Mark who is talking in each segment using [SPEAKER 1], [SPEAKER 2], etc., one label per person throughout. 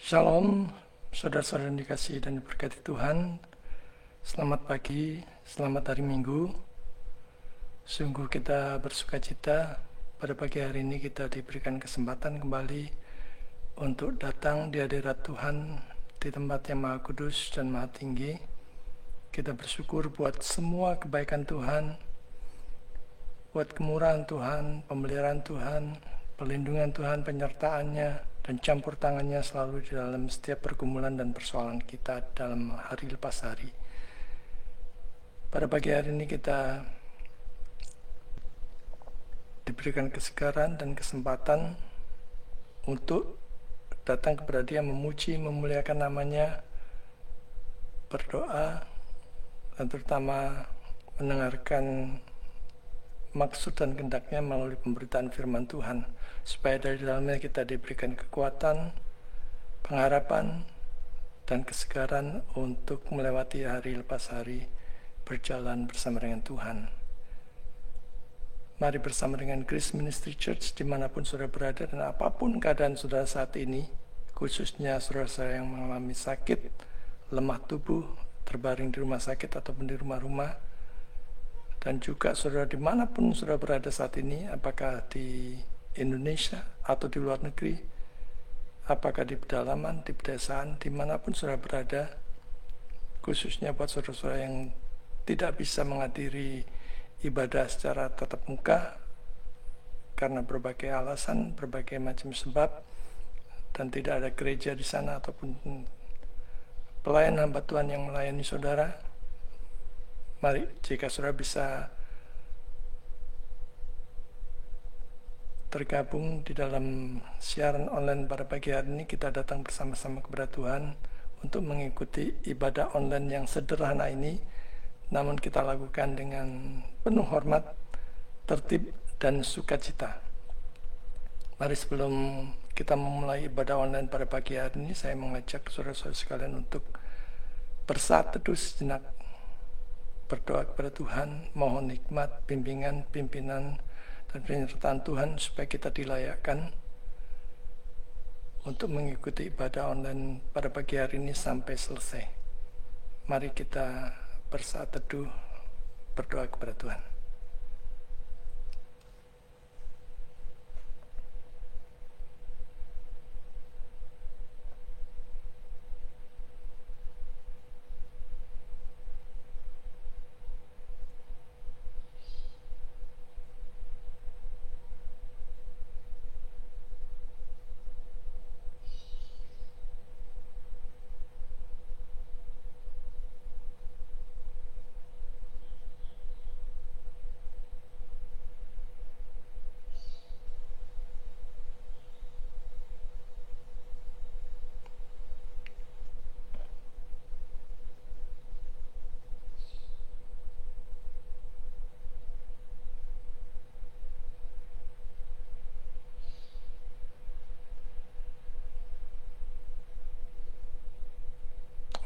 [SPEAKER 1] Shalom, saudara-saudara yang dikasihi dan diberkati Tuhan. Selamat pagi, selamat hari Minggu. Sungguh kita bersuka cita pada pagi hari ini kita diberikan kesempatan kembali untuk datang di hadirat Tuhan di tempat yang Maha Kudus dan Maha Tinggi. Kita bersyukur buat semua kebaikan Tuhan, buat kemurahan Tuhan, pemeliharaan Tuhan, perlindungan Tuhan, penyertaannya, dan campur tangannya selalu di dalam setiap pergumulan dan persoalan kita dalam hari lepas hari. Pada pagi hari ini kita diberikan kesegaran dan kesempatan untuk datang kepada Dia, memuji, memuliakan namanya, berdoa, dan terutama mendengarkan maksud dan kehendaknya melalui pemberitaan firman Tuhan, supaya dari dalamnya kita diberikan kekuatan, pengharapan, dan kesegaran untuk melewati hari lepas hari berjalan bersama dengan Tuhan. Mari bersama dengan Grace Ministry Church dimanapun saudara berada dan apapun keadaan saudara saat ini, khususnya saudara yang mengalami sakit, lemah tubuh, terbaring di rumah sakit ataupun di rumah-rumah, dan juga saudara dimanapun saudara berada saat ini, apakah di Indonesia atau di luar negeri, apakah di pedalaman, di pedesaan, dimanapun saudara berada, khususnya buat saudara-saudara yang tidak bisa menghadiri ibadah secara tatap muka karena berbagai alasan, berbagai macam sebab, dan tidak ada gereja di sana ataupun pelayan hamba Tuhan yang melayani saudara. Mari, jika saudara bisa tergabung di dalam siaran online pada pagi hari ini, kita datang bersama-sama kepada Tuhan untuk mengikuti ibadah online yang sederhana ini, namun kita lakukan dengan penuh hormat, tertib, dan sukacita. Mari sebelum kita memulai ibadah online pada pagi hari ini, saya mengajak saudara-saudara sekalian untuk bersaat teduh sejenak, berdoa kepada Tuhan, mohon hikmat, bimbingan, pimpinan, dan penyertaan Tuhan supaya kita dilayakkan untuk mengikuti ibadah online pada pagi hari ini sampai selesai. Mari kita bersaat teduh, berdoa kepada Tuhan.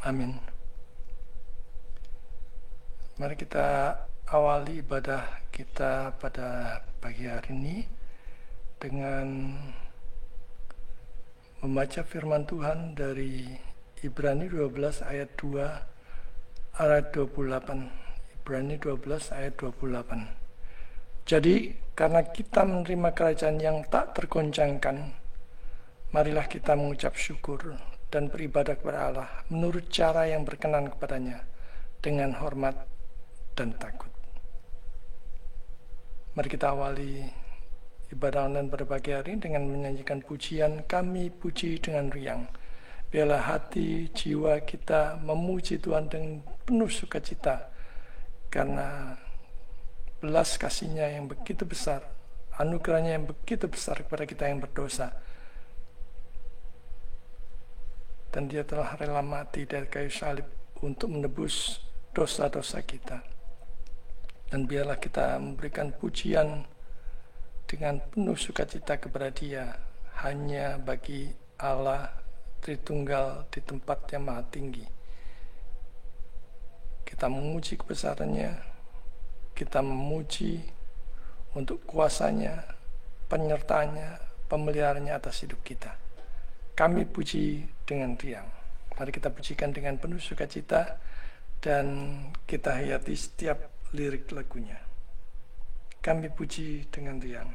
[SPEAKER 1] Amin. Mari kita awali ibadah kita pada pagi hari ini dengan membaca firman Tuhan dari Ibrani 12 ayat 2 ayat 28. Ibrani 12 ayat 28. Jadi karena kita menerima kerajaan yang tak tergoncangkan, marilah kita mengucap syukur dan beribadah kepada Allah menurut cara yang berkenan kepadanya dengan hormat dan takut. Mari kita awali ibadah online pada pagi hari dengan menyanyikan pujian Kami Puji Dengan Riang. Biarlah hati, jiwa kita memuji Tuhan dengan penuh sukacita karena belas kasih-Nya yang begitu besar, anugerah-Nya yang begitu besar kepada kita yang berdosa. Dan Dia telah rela mati dari kayu salib untuk menebus dosa-dosa kita. Dan biarlah kita memberikan pujian dengan penuh sukacita kepada Dia, hanya bagi Allah Tritunggal di tempat yang maha tinggi. Kita memuji kebesaran-Nya, kita memuji untuk kuasa-Nya, penyertaan-Nya, pemeliharaannya atas hidup kita. kami puji dengan riang. Mari kita pujikan dengan penuh sukacita dan kita hayati setiap lirik lagunya. Kami puji dengan riang.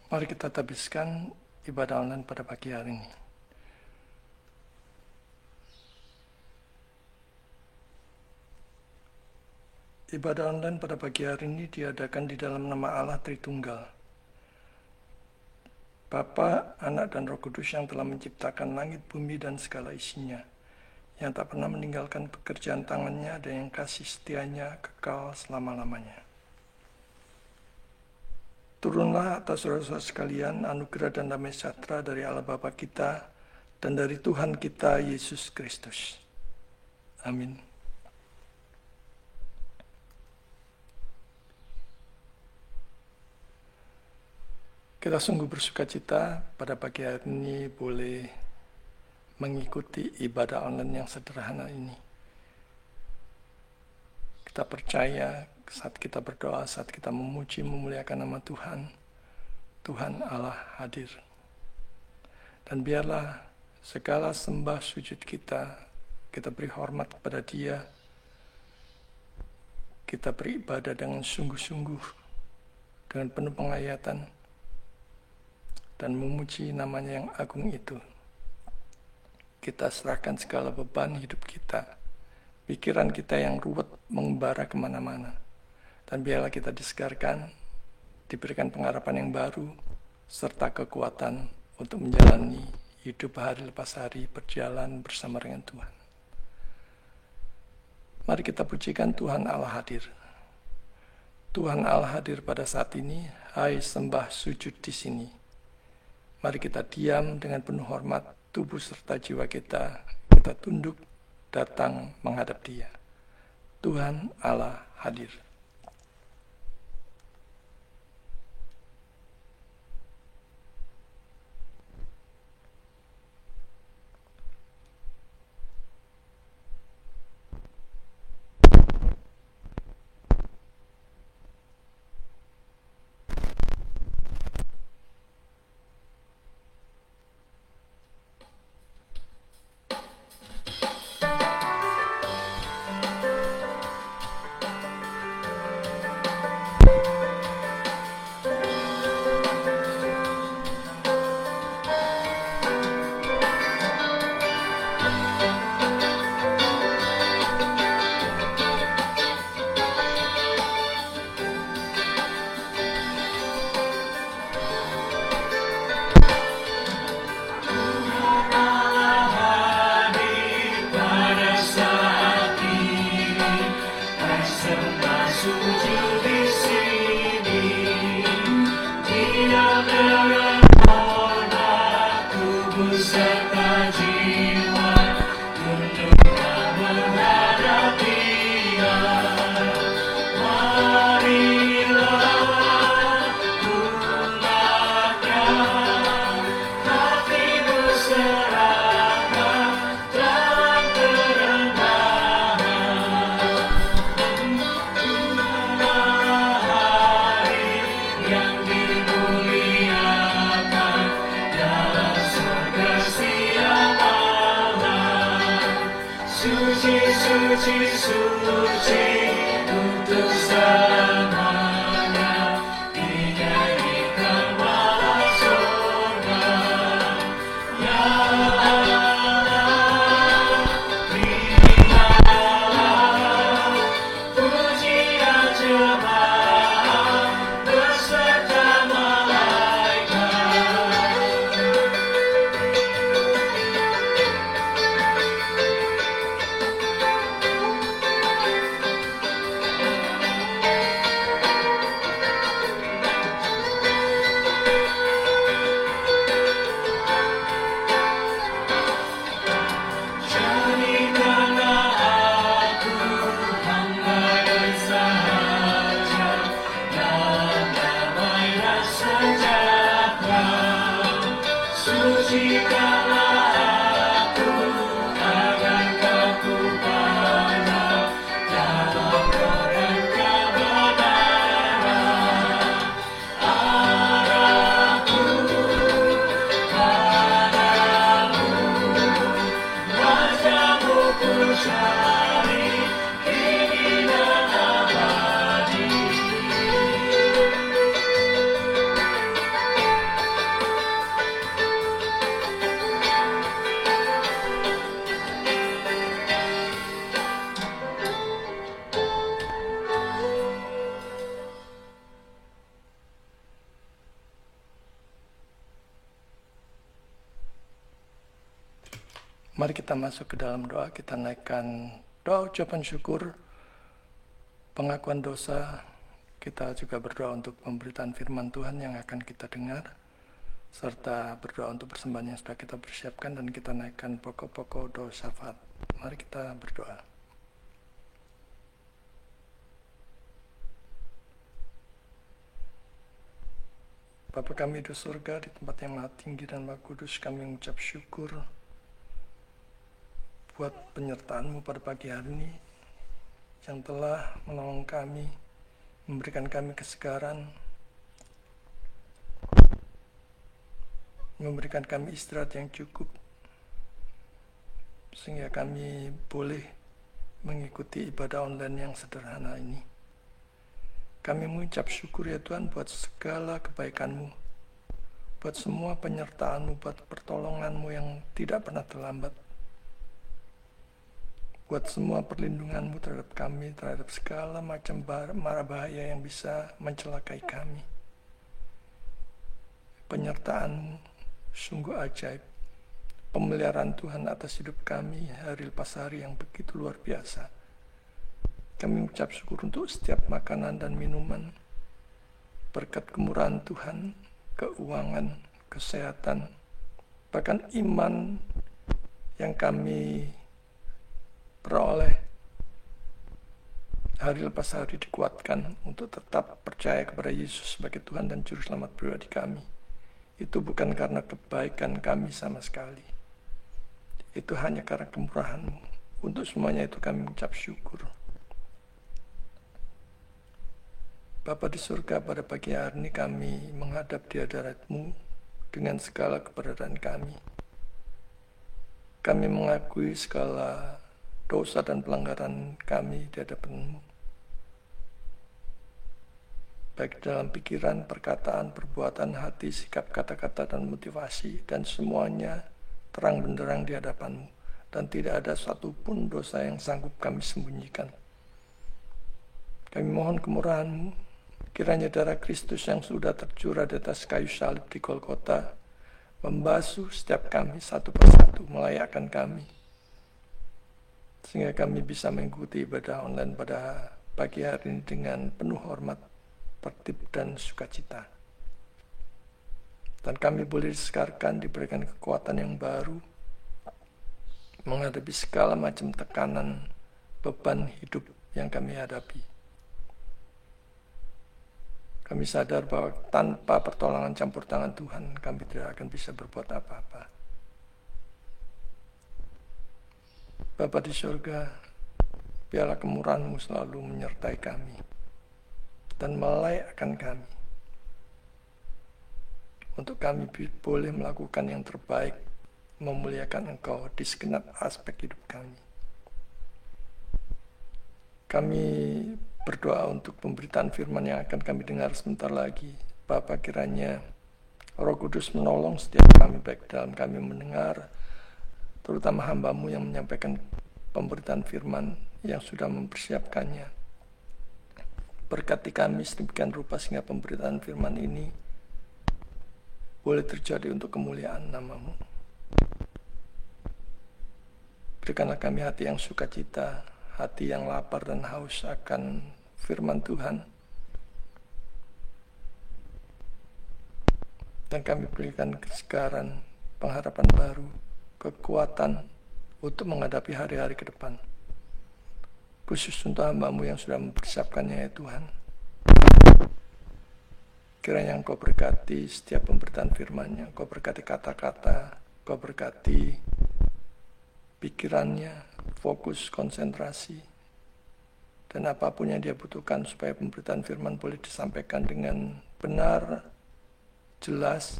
[SPEAKER 1] Mari kita habiskan ibadah online pada pagi hari ini. Ibadah online pada pagi hari ini diadakan di dalam nama Allah Tritunggal, Bapa, Anak, dan Roh Kudus yang telah menciptakan langit, bumi, dan segala isinya, yang tak pernah meninggalkan pekerjaan tangannya dan yang kasih setianya kekal selama-lamanya. Turunlah atas saudara-saudara sekalian anugerah dan damai sejahtera dari Allah Bapa kita dan dari Tuhan kita Yesus Kristus. Amin. Kita sungguh bersukacita pada pagi hari ini boleh mengikuti ibadah online yang sederhana ini. Kita percaya saat kita berdoa, saat kita memuji, memuliakan nama Tuhan, Tuhan Allah hadir. Dan biarlah segala sembah sujud kita beri hormat kepada Dia, kita beribadah dengan sungguh-sungguh, dengan penuh penghayatan, dan memuji namanya yang agung itu. Kita serahkan segala beban hidup kita, pikiran kita yang ruwet mengembara kemana-mana. Dan biarlah kita disegarkan, diberikan pengharapan yang baru, serta kekuatan untuk menjalani hidup hari lepas hari berjalan bersama dengan Tuhan. Mari kita pujikan Tuhan Allah hadir. Tuhan Allah hadir pada saat ini, hai sembah sujud di sini. Mari kita diam dengan penuh hormat, tubuh serta jiwa kita tunduk, datang menghadap Dia. Tuhan Allah hadir. Mari kita masuk ke dalam doa, kita naikkan doa ucapan syukur, pengakuan dosa, kita juga berdoa untuk pemberitaan firman Tuhan yang akan kita dengar, serta berdoa untuk persembahan yang sudah kita persiapkan, dan kita naikkan pokok-pokok doa syafaat. Mari kita berdoa. Bapa kami di surga, di tempat yang maha tinggi dan maha kudus, kami mengucap syukur buat penyertaan-Mu pada pagi hari ini yang telah menolong kami, memberikan kami kesegaran, memberikan kami istirahat yang cukup, sehingga kami boleh mengikuti ibadah online yang sederhana ini. Kami mengucap syukur ya Tuhan buat segala kebaikan-Mu, buat semua penyertaan-Mu, buat pertolongan-Mu yang tidak pernah terlambat, buat semua perlindungan-Mu terhadap kami, terhadap segala macam mara bahaya yang bisa mencelakai kami. Penyertaan-Mu sungguh ajaib. Pemeliharaan Tuhan atas hidup kami hari lepas hari yang begitu luar biasa. Kami mengucap syukur untuk setiap makanan dan minuman, berkat kemurahan Tuhan, keuangan, kesehatan, bahkan iman yang kami peroleh hari lepas hari dikuatkan untuk tetap percaya kepada Yesus sebagai Tuhan dan Juru Selamat pribadi kami. Itu bukan karena kebaikan kami sama sekali. Itu hanya karena kemurahan-Mu. Untuk semuanya itu kami mengucap syukur. Bapa di surga, pada pagi hari ini kami menghadap di hadirat-Mu dengan segala keberadaan kami. Kami mengakui segala dosa dan pelanggaran kami di hadapan-Mu, baik dalam pikiran, perkataan, perbuatan, hati, sikap, kata-kata, dan motivasi, dan semuanya terang benderang di hadapan-Mu, dan tidak ada satupun dosa yang sanggup kami sembunyikan. Kami mohon kemurahan-Mu, kiranya darah Kristus yang sudah tercurah di atas kayu salib di Golgota membasuh setiap kami satu persatu, melayakkan kami, sehingga kami bisa mengikuti ibadah online pada pagi hari ini dengan penuh hormat, tertib, dan sukacita. Dan kami boleh disegarkan, diberikan kekuatan yang baru, menghadapi segala macam tekanan, beban hidup yang kami hadapi. Kami sadar bahwa tanpa pertolongan campur tangan Tuhan, kami tidak akan bisa berbuat apa-apa. Bapa di surga, biarlah kemurahan-Mu selalu menyertai kami dan melayakkan kami, untuk kami boleh melakukan yang terbaik, memuliakan Engkau di segenap aspek hidup kami. Kami berdoa untuk pemberitaan firman yang akan kami dengar sebentar lagi. Bapa, kiranya Roh Kudus menolong setiap kami, baik dalam kami mendengar, terutama hamba-Mu yang menyampaikan pemberitaan firman yang sudah mempersiapkannya. Berkati kami sedemikian rupa sehingga pemberitaan firman ini boleh terjadi untuk kemuliaan nama-Mu. Berikanlah kami hati yang sukacita, hati yang lapar dan haus akan firman Tuhan. Dan kami berikan kesegaran, pengharapan baru, kekuatan untuk menghadapi hari-hari ke depan. Khusus untuk hamba-Mu yang sudah mempersiapkannya, ya Tuhan. Kiranya Engkau berkati setiap pemberitaan firman-Nya, Engkau berkati kata-kata, Engkau berkati pikirannya, fokus, konsentrasi, dan apapun yang dia butuhkan supaya pemberitaan firman boleh disampaikan dengan benar, jelas,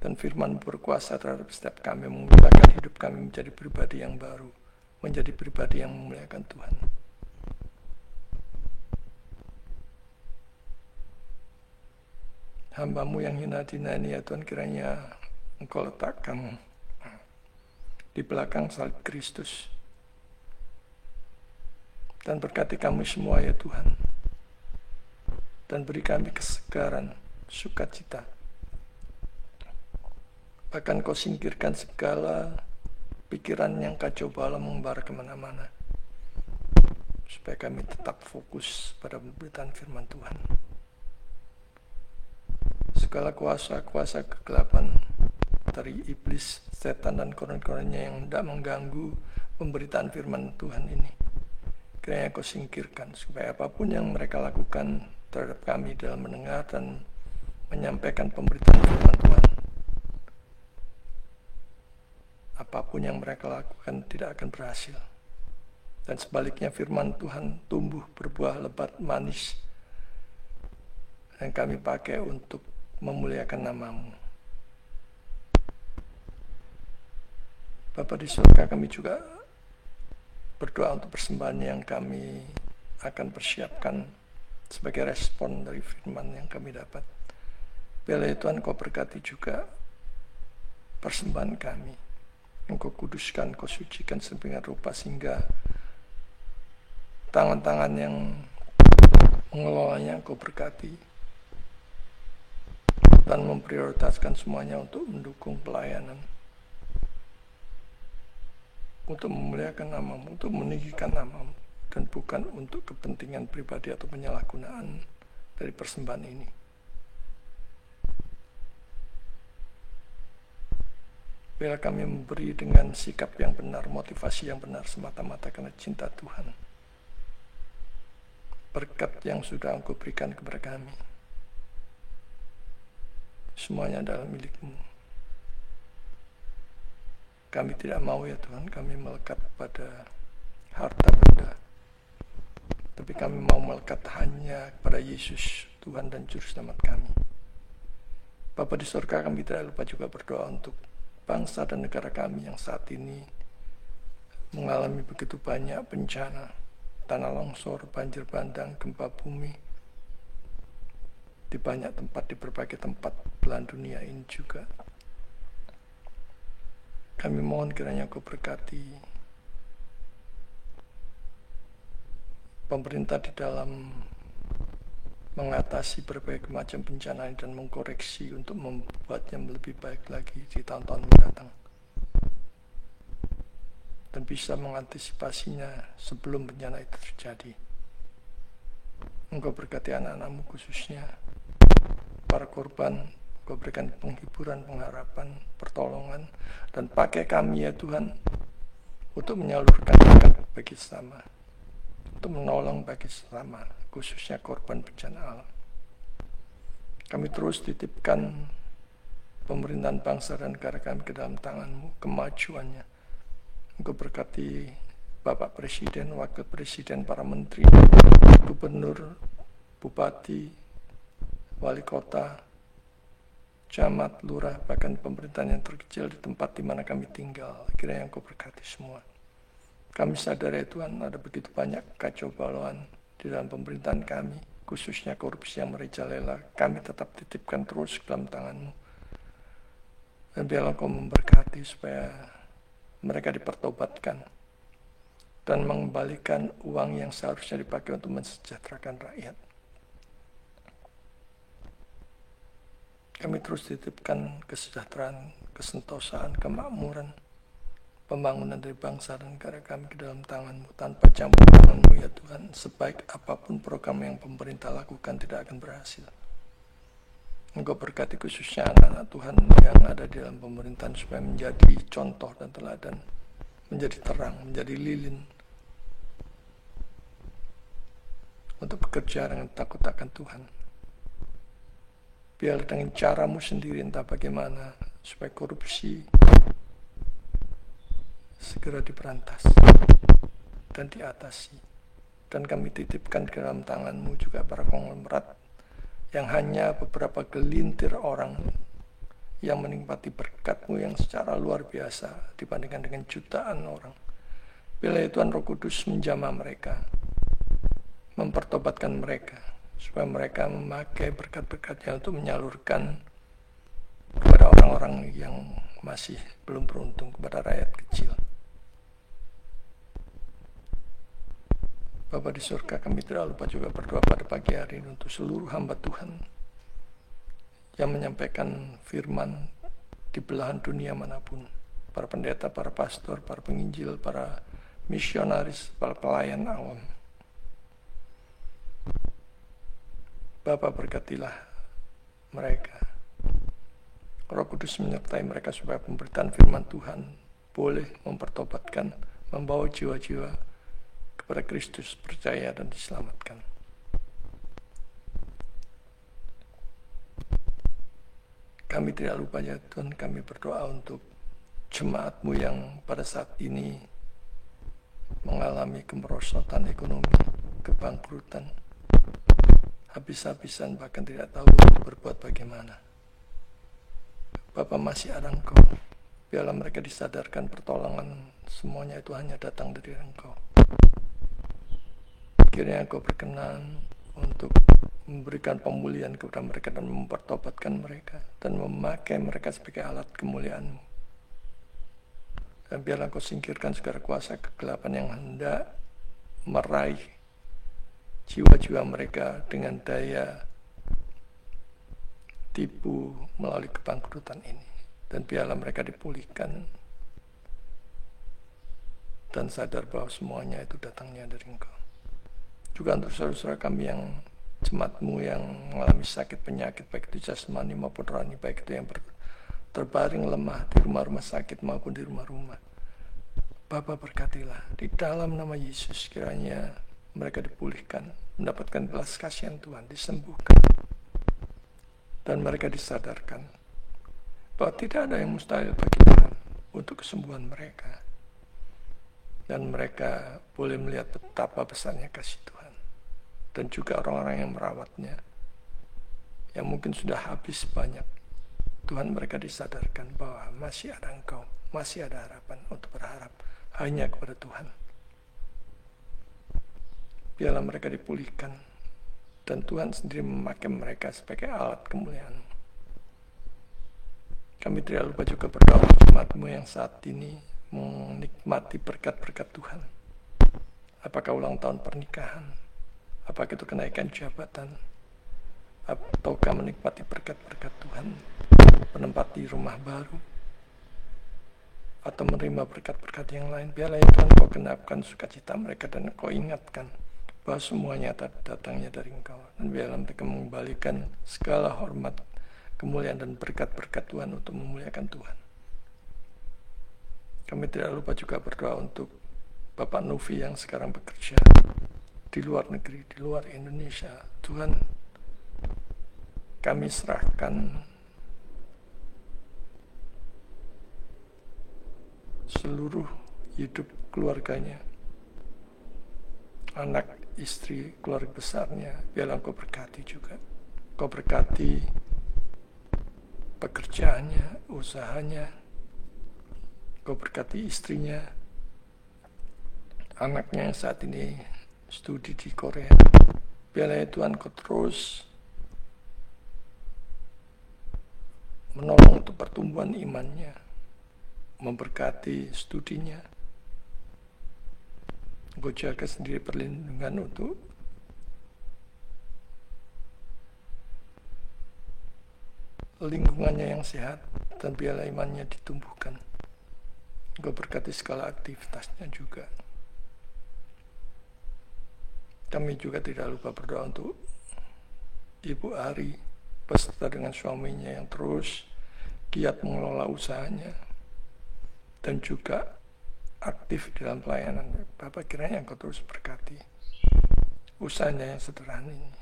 [SPEAKER 1] dan firman berkuasa terhadap setiap kami, mengubahkan hidup kami menjadi pribadi yang baru, menjadi pribadi yang memuliakan Tuhan. Hamba-Mu yang hina dina ini, ya Tuhan, kiranya Engkau letakkan di belakang salib Kristus. Dan berkati kami semua, ya Tuhan. Dan beri kami kesegaran, sukacita. Bahkan Kau singkirkan segala pikiran yang kacau balau membara kemana-mana. Supaya kami tetap fokus pada pemberitaan firman Tuhan. Segala kuasa-kuasa kegelapan dari iblis, setan, dan koren-korennya yang hendak mengganggu pemberitaan firman Tuhan ini, kiranya Kau singkirkan, supaya apapun yang mereka lakukan terhadap kami dalam mendengar dan menyampaikan pemberitaan firman Tuhan, apapun yang mereka lakukan tidak akan berhasil. Dan sebaliknya firman Tuhan tumbuh, berbuah lebat, manis, dan kami pakai untuk memuliakan nama-Mu. Bapa di surga, kami juga berdoa untuk persembahan yang kami akan persiapkan sebagai respon dari firman yang kami dapat. Biarlah ya Tuhan, Kau berkati juga persembahan kami. Engkau kuduskan, Kau sucikan sedemikian rupa sehingga tangan-tangan yang mengelolanya Kau berkati dan memprioritaskan semuanya untuk mendukung pelayanan, untuk memuliakan nama-Mu, untuk meninggikan nama-Mu, dan bukan untuk kepentingan pribadi atau penyalahgunaan dari persembahan ini. Biarlah kami memberi dengan sikap yang benar, motivasi yang benar, semata-mata karena cinta Tuhan. Berkat yang sudah Engkau berikan kepada kami, semuanya adalah milik-Mu. Kami tidak mau, ya Tuhan, kami melekat pada harta benda, tapi kami mau melekat hanya kepada Yesus, Tuhan dan Juru Selamat kami. Bapa di surga, kami tidak lupa juga berdoa untuk bangsa dan negara kami yang saat ini mengalami begitu banyak bencana, tanah longsor, banjir bandang, gempa bumi, di banyak tempat, di berbagai tempat belahan dunia ini juga. Kami mohon kiranya Kau berkati pemerintah di dalam mengatasi berbagai macam bencana ini dan mengkoreksi untuk membuatnya lebih baik lagi di tahun-tahun mendatang. Dan bisa mengantisipasinya sebelum bencana itu terjadi. Engkau berkati anak-anak-Mu khususnya para korban, Kau berikan penghiburan, pengharapan, pertolongan, dan pakai kami, ya Tuhan, untuk menyalurkan berkat bagi sesama, untuk menolong bagi sesama, khususnya korban bencana alam. Kami terus titipkan pemerintahan bangsa dan negara kami ke dalam tangan-Mu, kemajuannya. Engkau berkati Bapak Presiden, Wakil Presiden, para menteri, gubernur, bupati, wali kota, camat, lurah, bahkan pemerintahan yang terkecil di tempat di mana kami tinggal. Kiranya Engkau berkati semua. Kami sadar ya Tuhan, ada begitu banyak kacau balauan di dalam pemerintahan kami, khususnya korupsi yang merajalela. Kami tetap titipkan terus ke dalam tangan-Mu. Dan biarlah Engkau memberkati supaya mereka dipertobatkan dan mengembalikan uang yang seharusnya dipakai untuk mensejahterakan rakyat. Kami terus titipkan kesejahteraan, kesentosaan, kemakmuran, pembangunan dari bangsa dan negara kami ke dalam tangan-Mu. Tanpa campur tangan-Mu ya Tuhan, sebaik apapun program yang pemerintah lakukan tidak akan berhasil. Engkau berkati khususnya anak-anak Tuhan yang ada di dalam pemerintahan supaya menjadi contoh dan teladan, menjadi terang, menjadi lilin, untuk bekerja dengan takut akan Tuhan. Biar dengan cara-Mu sendiri entah bagaimana supaya korupsi segera diberantas dan diatasi. Dan kami titipkan ke dalam tangan-Mu juga para konglomerat yang hanya beberapa gelintir orang yang menikmati berkat-Mu yang secara luar biasa dibandingkan dengan jutaan orang. Bila Tuhan Roh Kudus menjamah mereka, mempertobatkan mereka, supaya mereka memakai berkat-berkatnya untuk menyalurkan kepada orang-orang yang masih belum beruntung, kepada rakyat kecil. Bapa di surga, kami tidak lupa juga berdoa pada pagi hari ini untuk seluruh hamba Tuhan yang menyampaikan firman di belahan dunia manapun. Para pendeta, para pastor, para penginjil, para misionaris, para pelayan awam. Bapa berkatilah mereka. Roh Kudus menyertai mereka supaya pemberitaan firman Tuhan boleh mempertobatkan, membawa jiwa-jiwa kepada Kristus, percaya dan diselamatkan. Kami tidak lupa ya Tuhan, kami berdoa untuk jemaat-Mu yang pada saat ini mengalami kemerosotan ekonomi, kebangkrutan, habis-habisan, bahkan tidak tahu berbuat bagaimana. Bapa, masih ada Engkau. Biarlah mereka disadarkan pertolongan semuanya itu hanya datang dari Engkau. Kiranya Engkau berkenan untuk memberikan pemulihan kepada mereka dan mempertobatkan mereka dan memakai mereka sebagai alat kemuliaan-Mu. Dan biarlah Engkau singkirkan segala kuasa kegelapan yang hendak meraih jiwa-jiwa mereka dengan daya tipu melalui kebangkrutan ini. Dan biarlah mereka dipulihkan dan sadar bahwa semuanya itu datangnya dari Engkau. Juga untuk saudara-saudara kami yang jemaat-Mu yang mengalami sakit penyakit, baik itu jasmani maupun rohani, baik itu yang terbaring lemah di rumah-rumah sakit maupun di rumah-rumah. Bapa, berkatilah di dalam nama Yesus, kiranya mereka dipulihkan, mendapatkan belas kasihan Tuhan, disembuhkan, dan mereka disadarkan bahwa tidak ada yang mustahil bagi Tuhan untuk kesembuhan mereka. Dan mereka boleh melihat betapa besarnya kasih Tuhan. Dan juga orang-orang yang merawatnya, yang mungkin sudah habis banyak, Tuhan, mereka disadarkan bahwa masih ada Engkau, masih ada harapan untuk berharap hanya kepada Tuhan. Biarlah mereka dipulihkan, dan Tuhan sendiri memakai mereka sebagai alat kemuliaan. Kami tidak lupa juga berdoa untuk jemaat-Mu yang saat ini menikmati berkat-berkat Tuhan. Apakah ulang tahun pernikahan, apakah itu kenaikan jabatan, ataukah menikmati berkat-berkat Tuhan, menempati rumah baru, atau menerima berkat-berkat yang lain. Biarlah ya Tuhan, Kau genapkan sukacita mereka dan Kau ingatkan bahwa semuanya datangnya dari Engkau. Dan biarlah mereka mengembalikan segala hormat, kemuliaan dan berkat-berkat Tuhan untuk memuliakan Tuhan. Kami tidak lupa juga berdoa untuk Bapak Novi yang sekarang bekerja di luar negeri, di luar Indonesia. Tuhan, kami serahkan seluruh hidup keluarganya, anak, istri, keluarga besarnya. Biarlah Engkau berkati juga. Kau berkati pekerjaannya, usahanya. Kau berkati istrinya, anaknya yang saat ini studi di Korea. Biarlah Tuhan Kau terus menolong untuk pertumbuhan imannya, memberkati studinya. Kau jaga sendiri perlindungan untuk lingkungannya yang sehat, dan biarlah imannya ditumbuhkan. Kau berkati segala aktivitasnya juga. Kami juga tidak lupa berdoa untuk Ibu Ari beserta dengan suaminya yang terus giat mengelola usahanya dan juga aktif dalam pelayanan. Bapak kiranya Engkau terus berkati usahanya yang sederhana ini.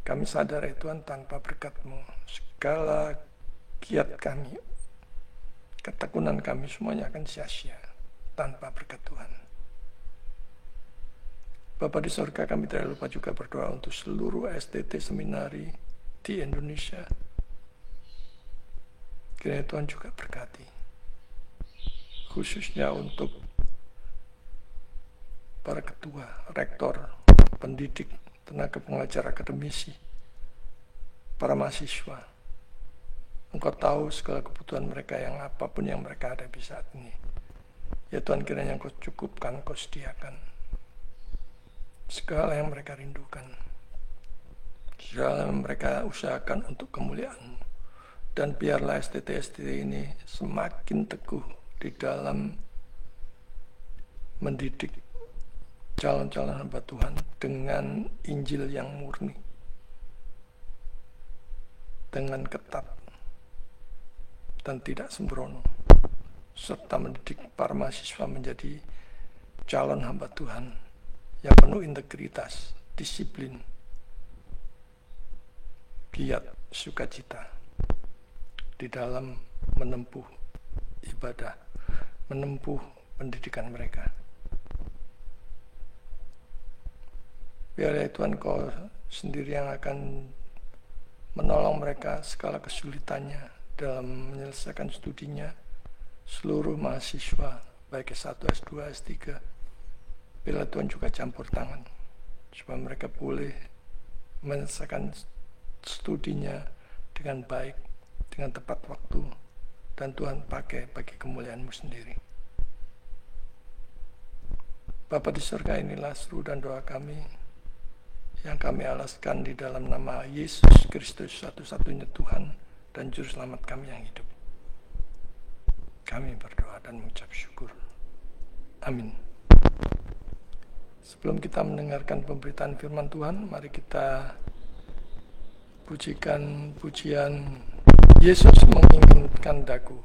[SPEAKER 1] Kami sadar Tuhan, tanpa berkat-Mu segala giat kami, ketekunan kami semuanya akan sia-sia tanpa berkat Tuhan. Bapa di surga, kami tidak lupa juga berdoa untuk seluruh STT seminari di Indonesia. Kiranya Tuhan juga berkati, khususnya untuk para ketua, rektor, pendidik, tenaga pengajar, akademisi, para mahasiswa. Engkau tahu segala kebutuhan mereka, yang apapun yang mereka hadapi saat ini. Ya Tuhan, kiranya Engkau cukupkan, Engkau sediakan segala yang mereka rindukan, segala yang mereka usahakan untuk kemuliaan-Mu. Dan biarlah STT ini semakin teguh di dalam mendidik calon-calon hamba Tuhan dengan Injil yang murni, dengan ketat dan tidak sembrono, serta mendidik para mahasiswa menjadi calon hamba Tuhan yang penuh integritas, disiplin, giat, sukacita di dalam menempuh ibadah, menempuh pendidikan mereka. Biarlah Tuhan Kau sendiri yang akan menolong mereka segala kesulitannya dalam menyelesaikan studinya. Seluruh mahasiswa, baik S1, S2, S3, bila Tuhan juga campur tangan, supaya mereka boleh menyelesaikan studinya dengan baik, dengan tepat waktu, dan Tuhan pakai bagi kemuliaan-Mu sendiri. Bapa di surga, inilah seru dan doa kami, yang kami alaskan di dalam nama Yesus Kristus, satu-satunya Tuhan dan Juru Selamat kami yang hidup. Kami berdoa dan mengucap syukur. Amin. Sebelum kita mendengarkan pemberitaan firman Tuhan, mari kita pujikan pujian Yesus menginginkan daku,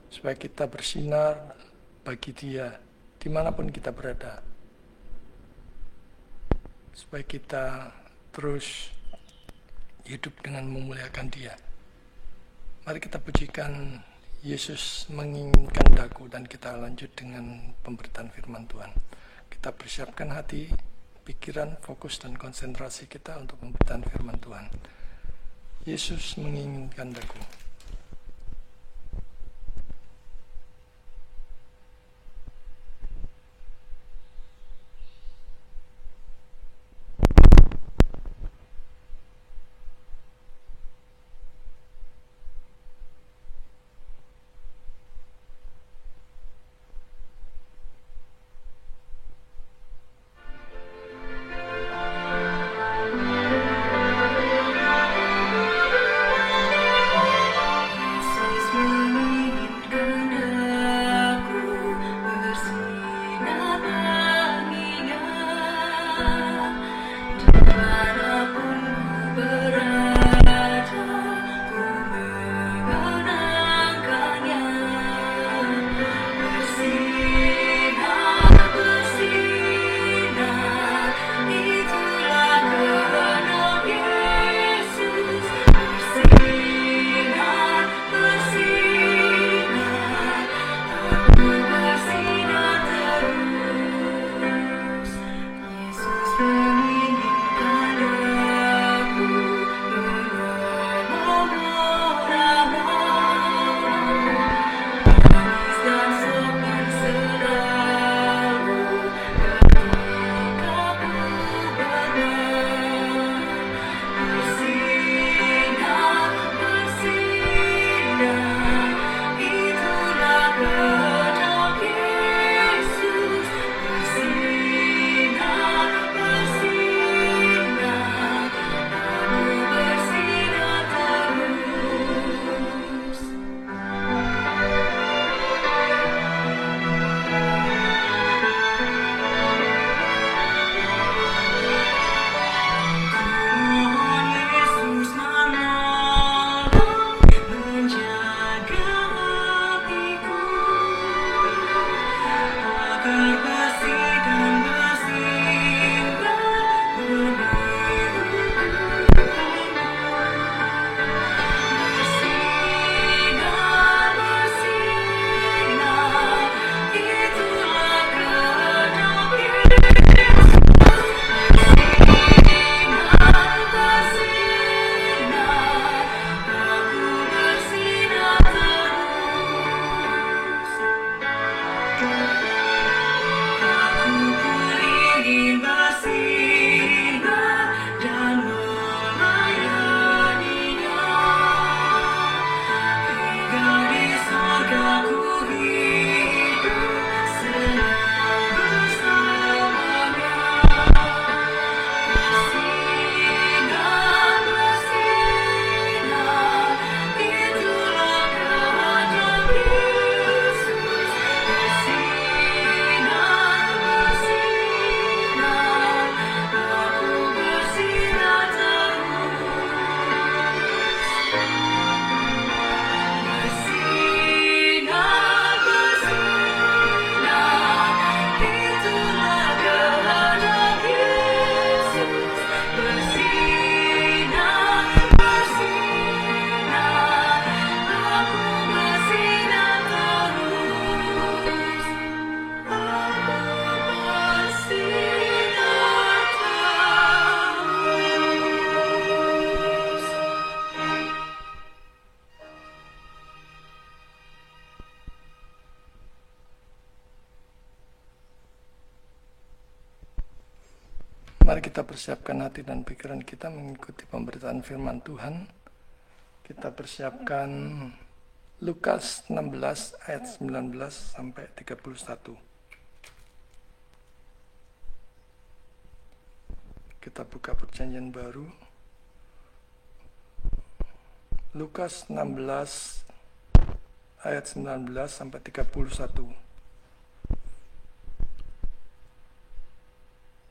[SPEAKER 1] supaya kita bersinar bagi Dia dimanapun kita berada, supaya kita terus hidup dengan memuliakan Dia. Mari kita pujikan Yesus menginginkan daku, dan kita lanjut dengan pemberitaan firman Tuhan. Kita persiapkan hati, pikiran, fokus, dan konsentrasi kita untuk pemberitaan firman Tuhan. Yesus menginginkan daku. Mari kita persiapkan hati dan pikiran kita mengikuti pemberitaan firman Tuhan. Kita persiapkan Lukas 16 ayat 19 sampai 31. Kita buka perjanjian baru. Lukas 16 ayat 19 sampai 31.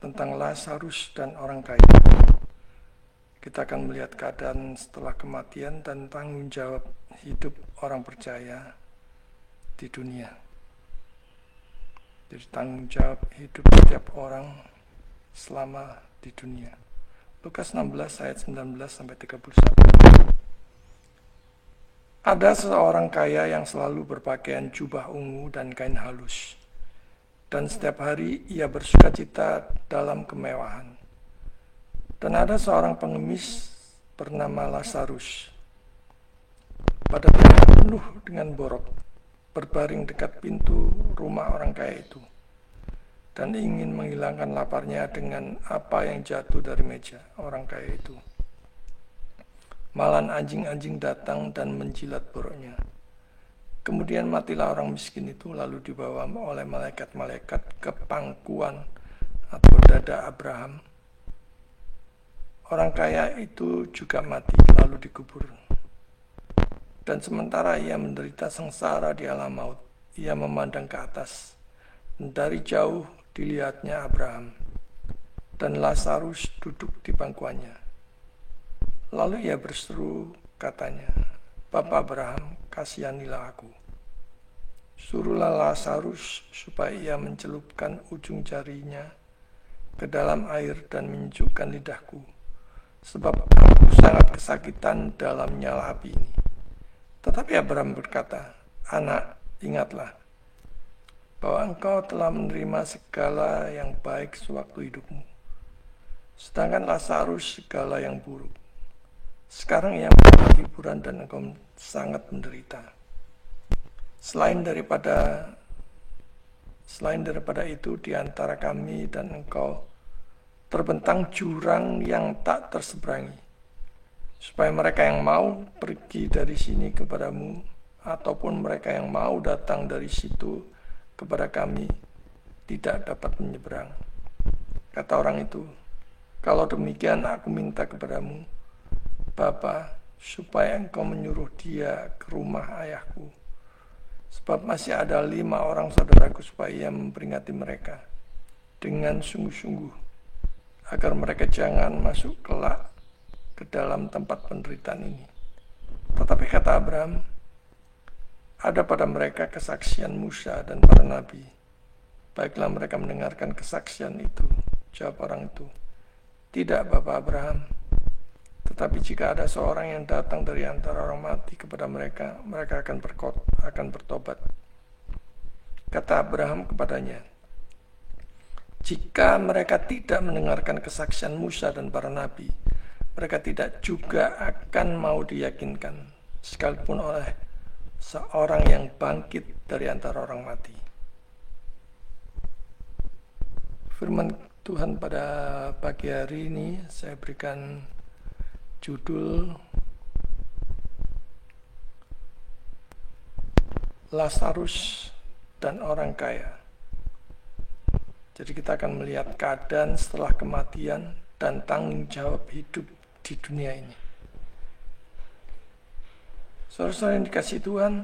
[SPEAKER 1] Tentang Lazarus dan orang kaya. Kita akan melihat keadaan setelah kematian dan tanggung jawab hidup orang percaya di dunia. Jadi tanggung jawab hidup setiap orang selama di dunia. Lukas 16 ayat 19 sampai 31. Ada seorang kaya yang selalu berpakaian jubah ungu dan kain halus. Dan setiap hari ia bersukacita dalam kemewahan. Dan ada seorang pengemis bernama Lazarus. Badannya penuh dengan borok, berbaring dekat pintu rumah orang kaya itu. Dan ingin menghilangkan laparnya dengan apa yang jatuh dari meja orang kaya itu. Malahan anjing-anjing datang dan menjilat boroknya. Kemudian matilah orang miskin itu, lalu dibawa oleh malaikat-malaikat ke pangkuan atau dada Abraham. Orang kaya itu juga mati, lalu dikubur. Dan sementara ia menderita sengsara di alam maut, ia memandang ke atas. Dan dari jauh dilihatnya Abraham, dan Lazarus duduk di pangkuannya. Lalu ia berseru, katanya, Bapak Abraham, kasihanilah aku. Suruhlah Lazarus supaya ia mencelupkan ujung jarinya ke dalam air dan menyejukkan lidahku, sebab aku sangat kesakitan dalam nyala api ini. Tetapi Abraham berkata, Anak, ingatlah bahwa engkau telah menerima segala yang baik sewaktu hidupmu, sedangkan Lazarus segala yang buruk. Sekarang ia mendapat hiburan dan engkau sangat menderita. Selain daripada itu, di antara kami dan engkau terbentang jurang yang tak terseberangi, supaya mereka yang mau pergi dari sini kepadamu, ataupun mereka yang mau datang dari situ kepada kami, tidak dapat menyeberang. Kata orang itu, kalau demikian aku minta kepadamu, Bapa, supaya engkau menyuruh dia ke rumah ayahku. Sebab masih ada 5 orang saudaraku, supaya ia memperingati mereka dengan sungguh-sungguh, agar mereka jangan masuk kelak ke dalam tempat penderitaan ini. Tetapi kata Abraham, ada pada mereka kesaksian Musa dan para nabi. Baiklah mereka mendengarkan kesaksian itu. Jawab orang itu, tidak Bapak Abraham. Tetapi jika ada seorang yang datang dari antara orang mati kepada mereka, mereka akan bertobat. Kata Abraham kepadanya, jika mereka tidak mendengarkan kesaksian Musa dan para nabi, mereka tidak juga akan mau diyakinkan, sekalipun oleh seorang yang bangkit dari antara orang mati. Firman Tuhan pada pagi hari ini saya berikan judul Lazarus dan orang kaya. Jadi kita akan melihat keadaan setelah kematian dan tanggung jawab hidup di dunia ini. Saudara-saudara yang dikasihi Tuhan,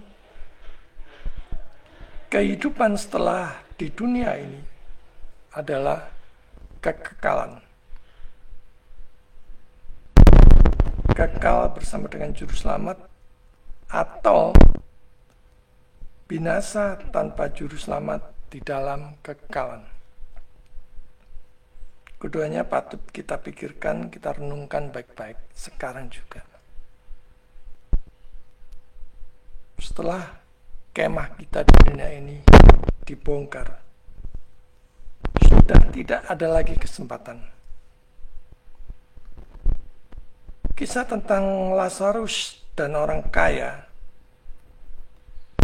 [SPEAKER 1] kehidupan setelah di dunia ini adalah kekekalan. Kekal bersama dengan juru selamat atau binasa tanpa juru selamat di dalam kekekalan. Keduanya patut kita pikirkan, kita renungkan baik-baik sekarang juga. Setelah kemah kita di dunia ini dibongkar, sudah tidak ada lagi kesempatan. Kisah tentang Lazarus dan orang kaya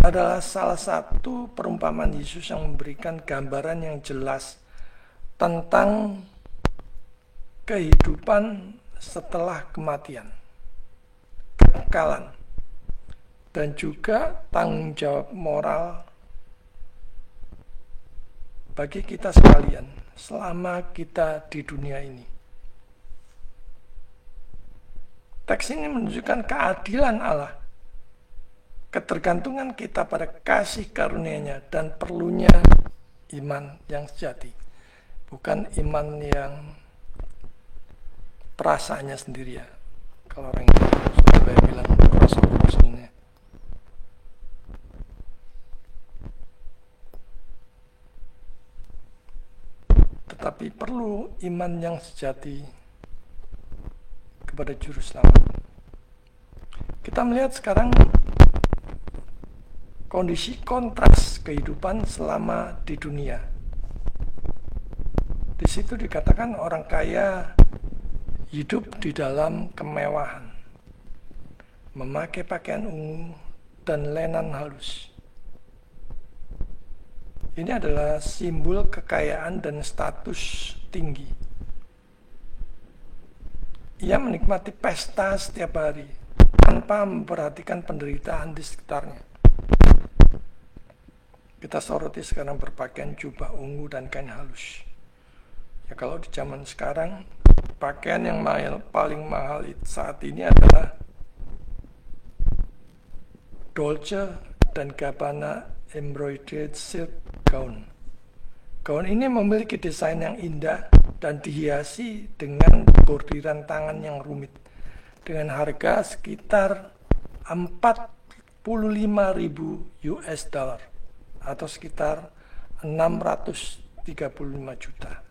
[SPEAKER 1] adalah salah satu perumpamaan Yesus yang memberikan gambaran yang jelas tentang kehidupan setelah kematian, kekekalan, dan juga tanggung jawab moral bagi kita sekalian selama kita di dunia ini. Teks ini menunjukkan keadilan Allah, ketergantungan kita pada kasih karunia-Nya, dan perlunya iman yang sejati, bukan iman yang perasaannya sendiri ya. Kalau orang Surabaya bilang kroso-krosonya. Tetapi perlu iman yang sejati kepada juru selamat. Kita melihat sekarang kondisi kontras kehidupan selama di dunia. Di situ dikatakan orang kaya hidup di dalam kemewahan, memakai pakaian ungu dan lenan halus. Ini adalah simbol kekayaan dan status tinggi. Ia menikmati pesta setiap hari tanpa memperhatikan penderitaan di sekitarnya. Kita soroti sekarang berpakaian jubah ungu dan kain halus. Ya, kalau di zaman sekarang, pakaian yang paling mahal saat ini adalah Dolce dan Gabbana embroidered silk gown. Gaun ini memiliki desain yang indah dan dihiasi dengan bordiran tangan yang rumit dengan harga sekitar 45.000 US dollar atau sekitar 635 juta.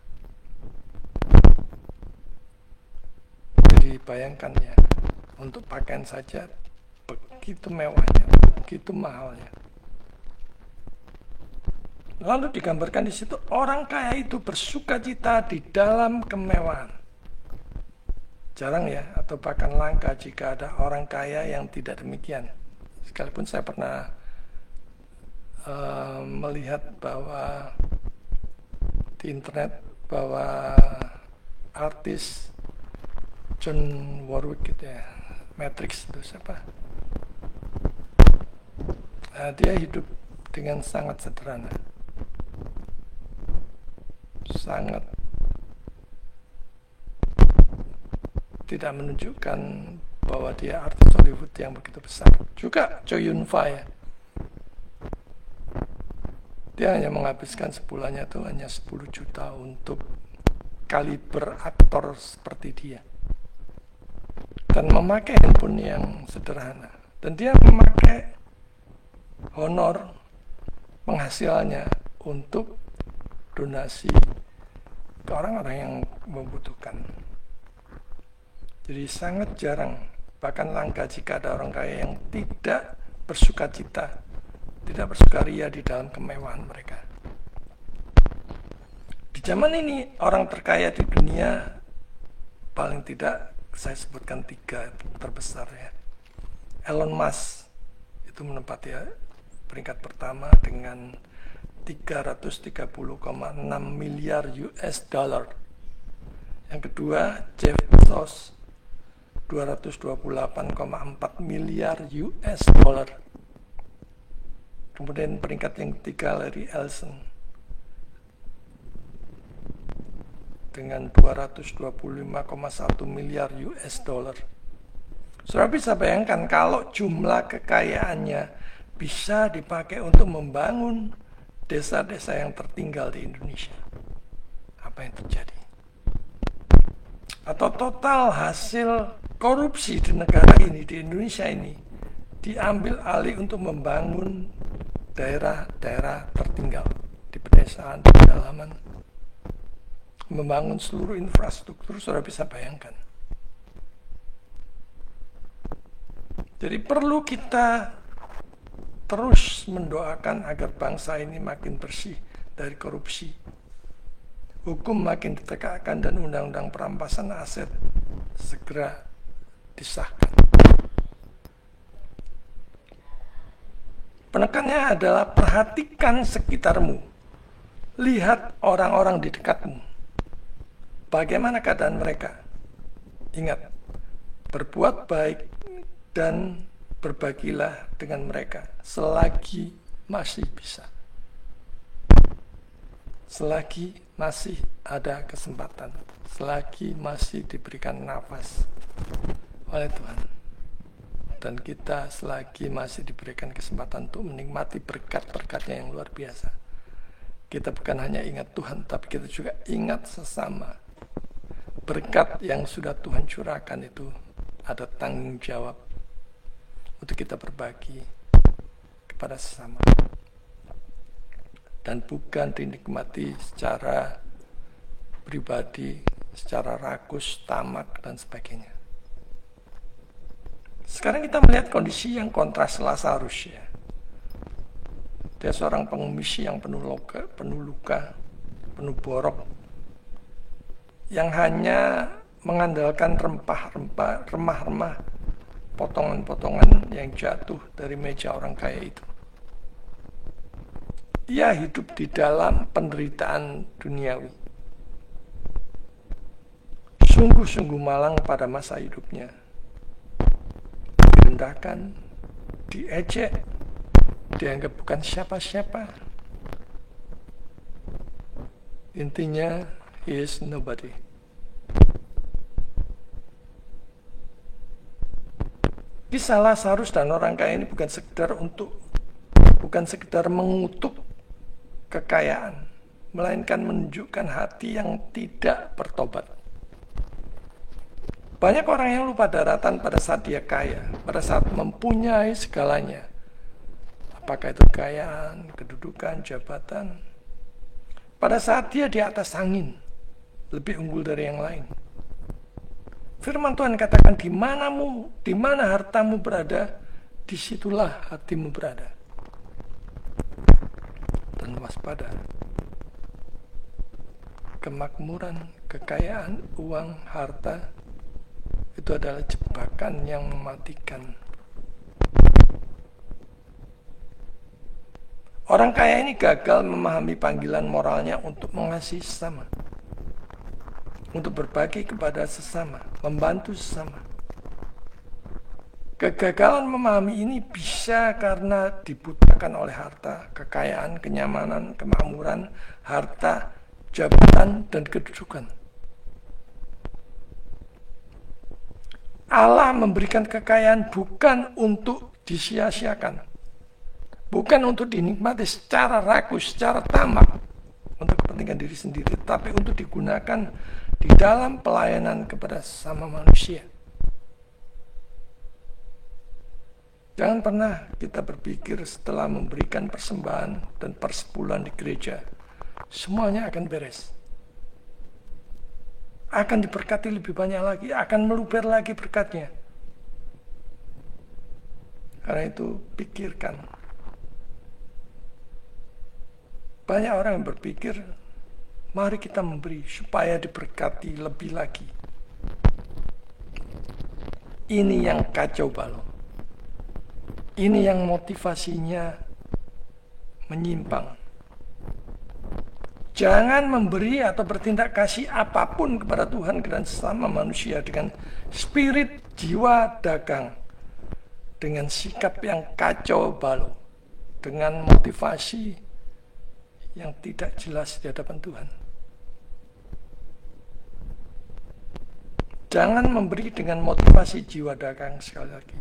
[SPEAKER 1] Jadi bayangkan ya, untuk pakaian saja begitu mewahnya, begitu mahalnya. Lalu digambarkan di situ orang kaya itu bersukacita di dalam kemewahan. Jarang ya, atau bahkan langka jika ada orang kaya yang tidak demikian. Sekalipun saya pernah melihat bahwa di internet bahwa artis John Warwick gitu ya, Matrix itu siapa? Dia hidup dengan sangat sederhana. Sangat tidak menunjukkan bahwa dia artis Hollywood yang begitu besar. Juga Chow Yun-fat ya. Dia hanya menghabiskan sebulannya itu hanya 10 juta untuk kaliber aktor seperti dia. Dan memakai handphone yang sederhana. Dan dia memakai honor penghasilannya untuk donasi ke orang-orang yang membutuhkan. Jadi sangat jarang, bahkan langka jika ada orang kaya yang tidak bersukacita, tidak bersukaria di dalam kemewahan mereka. Di zaman ini orang terkaya di dunia paling tidak saya sebutkan 3 terbesar ya. Elon Musk itu menempati peringkat pertama dengan 330,6 miliar US dollar. Yang kedua, Jeff Bezos 228,4 miliar US dollar. Kemudian peringkat yang ketiga Larry Ellison dengan 225,1 miliar US dollar. Saudara bisa bayangkan kalau jumlah kekayaannya bisa dipakai untuk membangun desa-desa yang tertinggal di Indonesia. Apa yang terjadi? Atau total hasil korupsi di negara ini, di Indonesia ini, diambil alih untuk membangun daerah-daerah tertinggal di pedesaan, di pedalaman, membangun seluruh infrastruktur. Saudara bisa bayangkan. Jadi perlu kita terus mendoakan agar bangsa ini makin bersih dari korupsi, hukum makin ditegakkan, dan undang-undang perampasan aset segera disahkan. Penekannya adalah perhatikan sekitarmu, lihat orang-orang di dekatmu, bagaimana keadaan mereka? Ingat, berbuat baik dan berbagilah dengan mereka selagi masih bisa. Selagi masih ada kesempatan, selagi masih diberikan nafas oleh Tuhan. Dan kita selagi masih diberikan kesempatan untuk menikmati berkat-berkatnya yang luar biasa. Kita bukan hanya ingat Tuhan, tapi kita juga ingat sesama. Berkat yang sudah Tuhan curahkan itu ada tanggung jawab untuk kita berbagi kepada sesama. Dan bukan dinikmati secara pribadi, secara rakus, tamak, dan sebagainya. Sekarang kita melihat kondisi yang kontras Lazarus ya. Dia seorang pengungsi yang penuh luka, penuh borok, yang hanya mengandalkan remah-remah, potongan-potongan yang jatuh dari meja orang kaya itu. Ia hidup di dalam penderitaan duniawi. Sungguh-sungguh malang pada masa hidupnya. Direndahkan, diejek, dianggap bukan siapa-siapa. Intinya, he is nobody. Kisah Lazarus dan orang kaya ini bukan sekedar mengutuk kekayaan, melainkan menunjukkan hati yang tidak bertobat. Banyak orang yang lupa daratan pada saat dia kaya, pada saat mempunyai segalanya. Apakah itu kekayaan, kedudukan, jabatan. Pada saat dia di atas angin, lebih unggul dari yang lain. Firman Tuhan katakan, di mana hartamu berada, disitulah hatimu berada. Dan waspada. Kemakmuran, kekayaan, uang, harta itu adalah jebakan yang mematikan. Orang kaya ini gagal memahami panggilan moralnya untuk mengasihi sesama, untuk berbagi kepada sesama, membantu sesama. Kegagalan memahami ini bisa karena dibutakan oleh harta, kekayaan, kenyamanan, kemakmuran, harta, jabatan, dan kedudukan. Allah memberikan kekayaan bukan untuk disia-siakan, bukan untuk dinikmati secara rakus, secara tamak, untuk kepentingan diri sendiri, tapi untuk digunakan di dalam pelayanan kepada sesama manusia. Jangan pernah kita berpikir setelah memberikan persembahan dan persepuluhan di gereja, semuanya akan beres. Akan diberkati lebih banyak lagi, akan meluber lagi berkatnya. Karena itu pikirkan. Banyak orang yang berpikir, mari kita memberi supaya diberkati lebih lagi. Ini yang kacau balau. Ini yang motivasinya menyimpang. Jangan memberi atau bertindak kasih apapun kepada Tuhan dan sesama manusia dengan spirit jiwa dagang, dengan sikap yang kacau balau, dengan motivasi yang tidak jelas di hadapan Tuhan. Jangan memberi dengan motivasi jiwa dagang sekali lagi.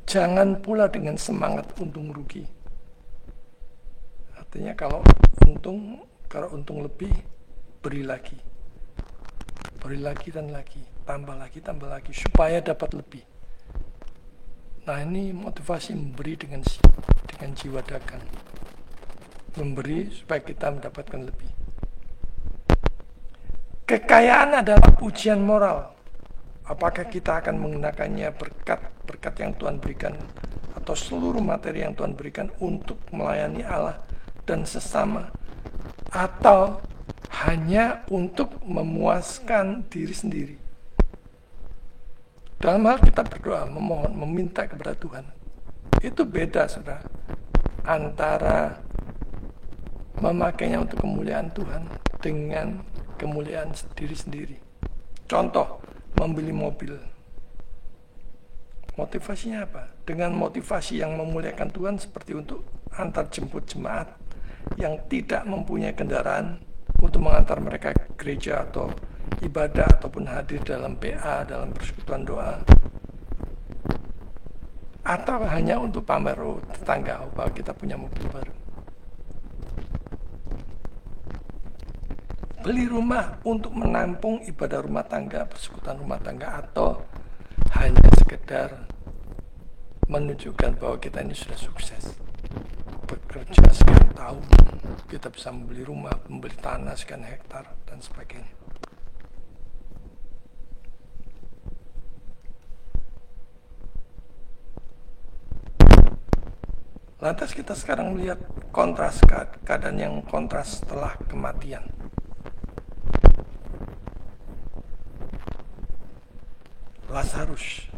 [SPEAKER 1] Jangan pula dengan semangat untung rugi. Artinya kalau untung lebih, beri lagi. Beri lagi dan lagi, tambah lagi, supaya dapat lebih. Nah, ini motivasi memberi dengan jiwa dagang. Memberi supaya kita mendapatkan lebih. Kekayaan adalah ujian moral. Apakah kita akan menggunakannya berkat yang Tuhan berikan atau seluruh materi yang Tuhan berikan untuk melayani Allah dan sesama, atau hanya untuk memuaskan diri sendiri? Dalam hal kita berdoa, memohon, meminta kepada Tuhan, itu beda, saudara, antara memakainya untuk kemuliaan Tuhan dengan kemuliaan diri sendiri. Contoh, membeli mobil. Motivasinya apa? Dengan motivasi yang memuliakan Tuhan seperti untuk antar jemput jemaat yang tidak mempunyai kendaraan untuk mengantar mereka ke gereja atau ibadah ataupun hadir dalam PA, dalam persekutuan doa. Atau hanya untuk pamer tetangga bahwa kita punya mobil baru. Beli rumah untuk menampung ibadah rumah tangga, persekutuan rumah tangga, atau hanya sekedar menunjukkan bahwa kita ini sudah sukses. Bekerja sekian tahun, kita bisa membeli rumah, membeli tanah sekian hektar, dan sebagainya. Lantas kita sekarang melihat kontras, keadaan yang kontras setelah kematian. Lazarus,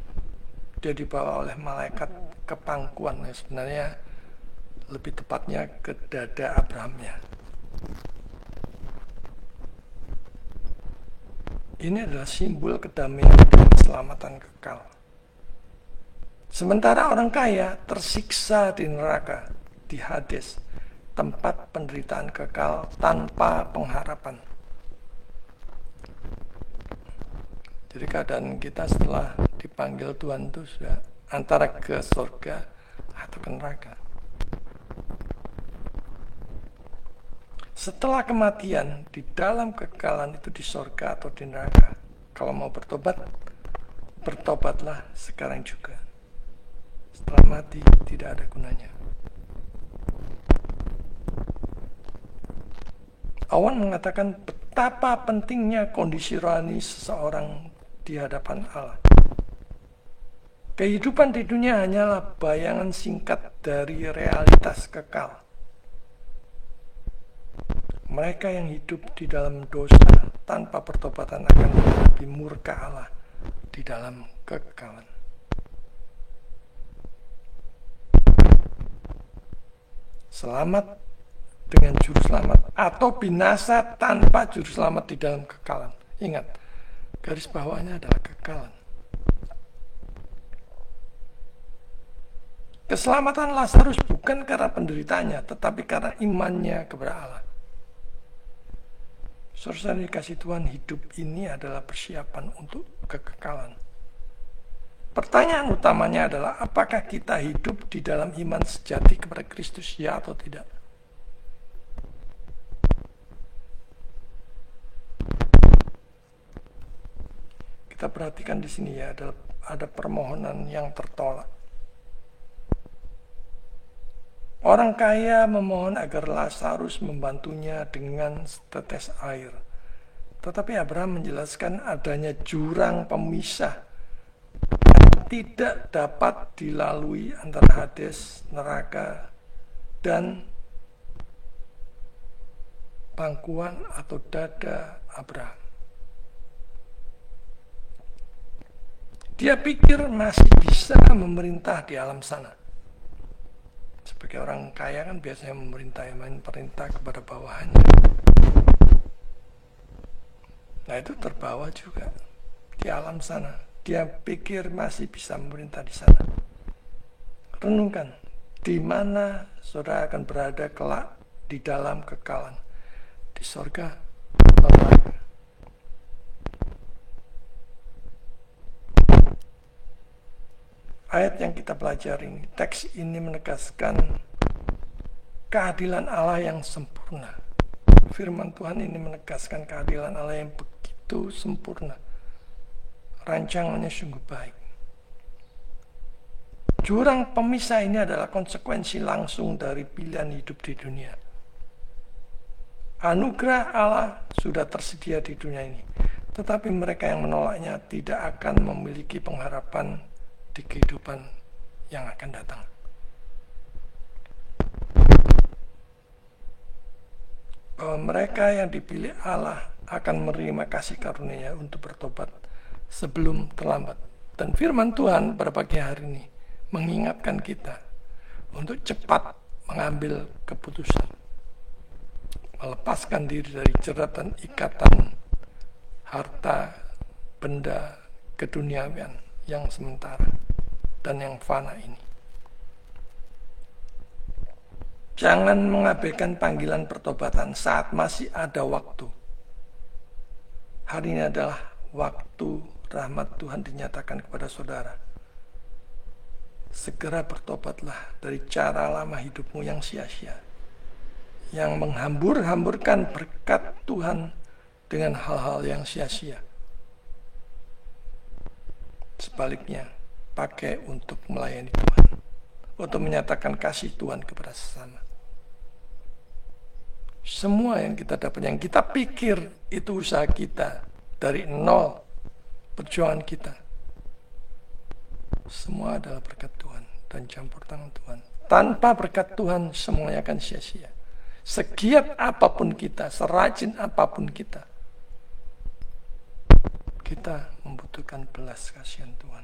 [SPEAKER 1] dia dibawa oleh malaikat ke pangkuan, sebenarnya lebih tepatnya ke dada Abrahamnya. Ini adalah simbol kedamaian dan keselamatan kekal. Sementara orang kaya tersiksa di neraka, di Hades, tempat penderitaan kekal tanpa pengharapan. Jadi keadaan kita setelah dipanggil Tuhan itu sudah antara ke surga atau ke neraka. Setelah kematian, di dalam kekekalan itu di surga atau di neraka. Kalau mau bertobat, bertobatlah sekarang juga. Setelah mati, tidak ada gunanya. Owen mengatakan betapa pentingnya kondisi rohani seseorang di hadapan Allah. Kehidupan di dunia hanyalah bayangan singkat dari realitas kekal. Mereka yang hidup di dalam dosa tanpa pertobatan akan menghadapi murka Allah di dalam kekekalan. Selamat dengan juru selamat atau binasa tanpa juru selamat di dalam kekekalan. Ingat, garis bawahnya adalah kekekalan. Keselamatan Lazarus bukan karena penderitaannya, tetapi karena imannya kepada Allah. Saudara dikasih Tuhan, hidup ini adalah persiapan untuk kekekalan. Pertanyaan utamanya adalah apakah kita hidup di dalam iman sejati kepada Kristus, ya atau tidak? Kita perhatikan di sini ya, ada permohonan yang tertolak. Orang kaya memohon agar Lazarus membantunya dengan setetes air. Tetapi Abraham menjelaskan adanya jurang pemisah yang tidak dapat dilalui antara Hades, neraka, dan pangkuan atau dada Abraham. Dia pikir masih bisa memerintah di alam sana. Sebagai orang kaya kan biasanya memerintah kepada bawahannya. Nah itu terbawa juga di alam sana. Dia pikir masih bisa memerintah di sana. Renungkan, di mana saudara akan berada kelak di dalam kekekalan, di sorga atau neraka. Ayat yang kita pelajari, teks ini menegaskan keadilan Allah yang sempurna. Firman Tuhan ini menegaskan keadilan Allah yang begitu sempurna. Rancangannya sungguh baik. Jurang pemisah ini adalah konsekuensi langsung dari pilihan hidup di dunia. Anugerah Allah sudah tersedia di dunia ini, tetapi mereka yang menolaknya tidak akan memiliki pengharapan di kehidupan yang akan datang. Bahwa mereka yang dipilih Allah akan menerima kasih karunia untuk bertobat sebelum terlambat. Dan firman Tuhan pada pagi hari ini mengingatkan kita untuk cepat mengambil keputusan. melepaskan diri dari jeratan ikatan harta, benda, keduniawian yang sementara dan yang fana ini. Jangan mengabaikan panggilan pertobatan saat masih ada waktu. Hari ini adalah waktu rahmat Tuhan dinyatakan kepada saudara. Segera bertobatlah dari cara lama hidupmu yang sia-sia, yang menghambur-hamburkan berkat Tuhan dengan hal-hal yang sia-sia. Sebaliknya, pakai untuk melayani Tuhan, untuk menyatakan kasih Tuhan kepada sesama. Semua yang kita dapat, yang kita pikir itu usaha kita dari nol, perjuangan kita. Semua adalah berkat Tuhan dan campur tangan Tuhan. Tanpa berkat Tuhan semuanya akan sia-sia. Segiat apapun kita, serajin apapun kita membutuhkan belas kasihan Tuhan.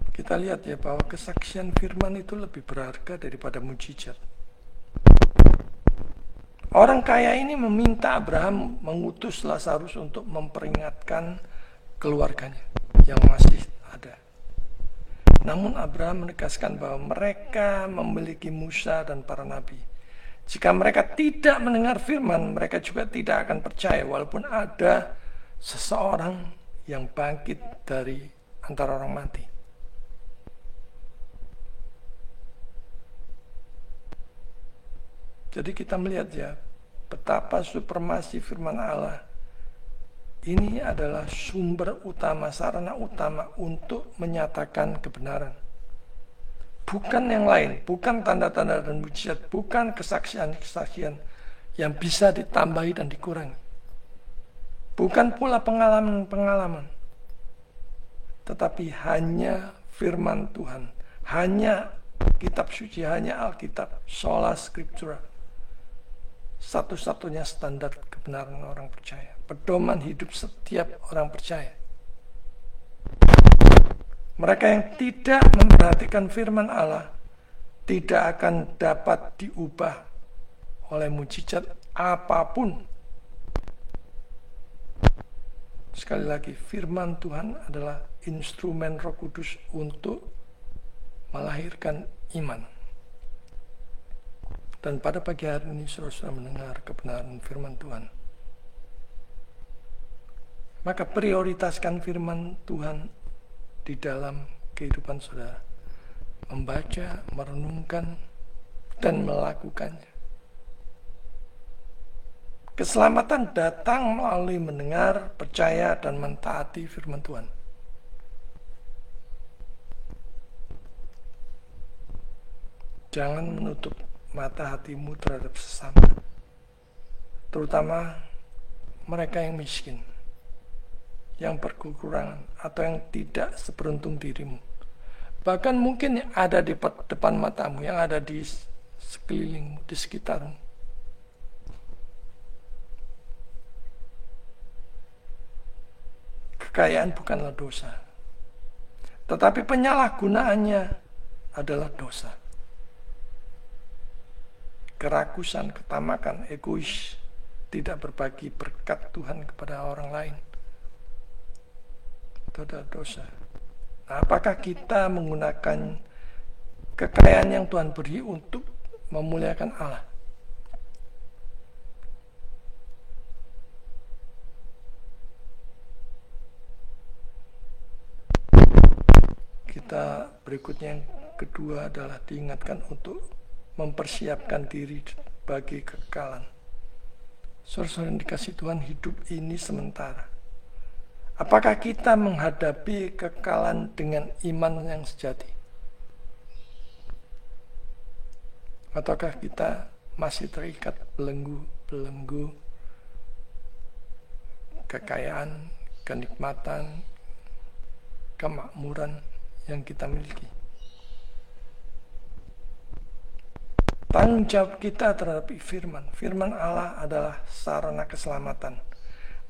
[SPEAKER 1] Kita lihat ya bahwa kesaksian firman itu lebih berharga daripada mujizat. Orang kaya ini meminta Abraham mengutus Lazarus untuk memperingatkan keluarganya yang masih ada. Namun Abraham menegaskan bahwa mereka memiliki Musa dan para nabi. Jika mereka tidak mendengar firman, mereka juga tidak akan percaya walaupun ada seseorang yang bangkit dari antara orang mati. Jadi kita melihat ya, betapa supremasi firman Allah ini adalah sumber utama, sarana utama untuk menyatakan kebenaran. Bukan yang lain, bukan tanda-tanda dan mujizat, bukan kesaksian-kesaksian yang bisa ditambahi dan dikurangi. Bukan pula pengalaman-pengalaman, tetapi hanya firman Tuhan, hanya kitab suci, hanya Alkitab, sola scriptura. Satu-satunya standar kebenaran orang percaya, pedoman hidup setiap orang percaya. Mereka yang tidak memperhatikan firman Allah tidak akan dapat diubah oleh mujizat apapun. Sekali lagi, firman Tuhan adalah instrumen Roh Kudus untuk melahirkan iman. Dan pada pagi hari ini saudara mendengar kebenaran firman Tuhan. Maka prioritaskan firman Tuhan di dalam kehidupan saudara. Membaca, merenungkan, dan melakukannya. Keselamatan datang melalui mendengar, percaya, dan mentaati firman Tuhan. Jangan menutup mata hatimu terhadap sesama, terutama mereka yang miskin, yang berkekurangan, atau yang tidak seberuntung dirimu. Bahkan mungkin yang ada di depan matamu, yang ada di sekelilingmu, di sekitarmu. Kekayaan bukanlah dosa, tetapi penyalahgunaannya adalah dosa. Kerakusan, ketamakan, egois, tidak berbagi berkat Tuhan kepada orang lain, itu adalah dosa. Nah, apakah kita menggunakan kekayaan yang Tuhan beri untuk memuliakan Allah? Kita berikutnya yang kedua adalah diingatkan untuk mempersiapkan diri bagi kekekalan. Saudara yang dikasih Tuhan, hidup ini sementara. Apakah kita menghadapi kekekalan dengan iman yang sejati? Ataukah kita masih terikat belenggu kekayaan, kenikmatan, kemakmuran yang kita miliki? Tanggung jawab kita terhadap firman Allah adalah sarana keselamatan.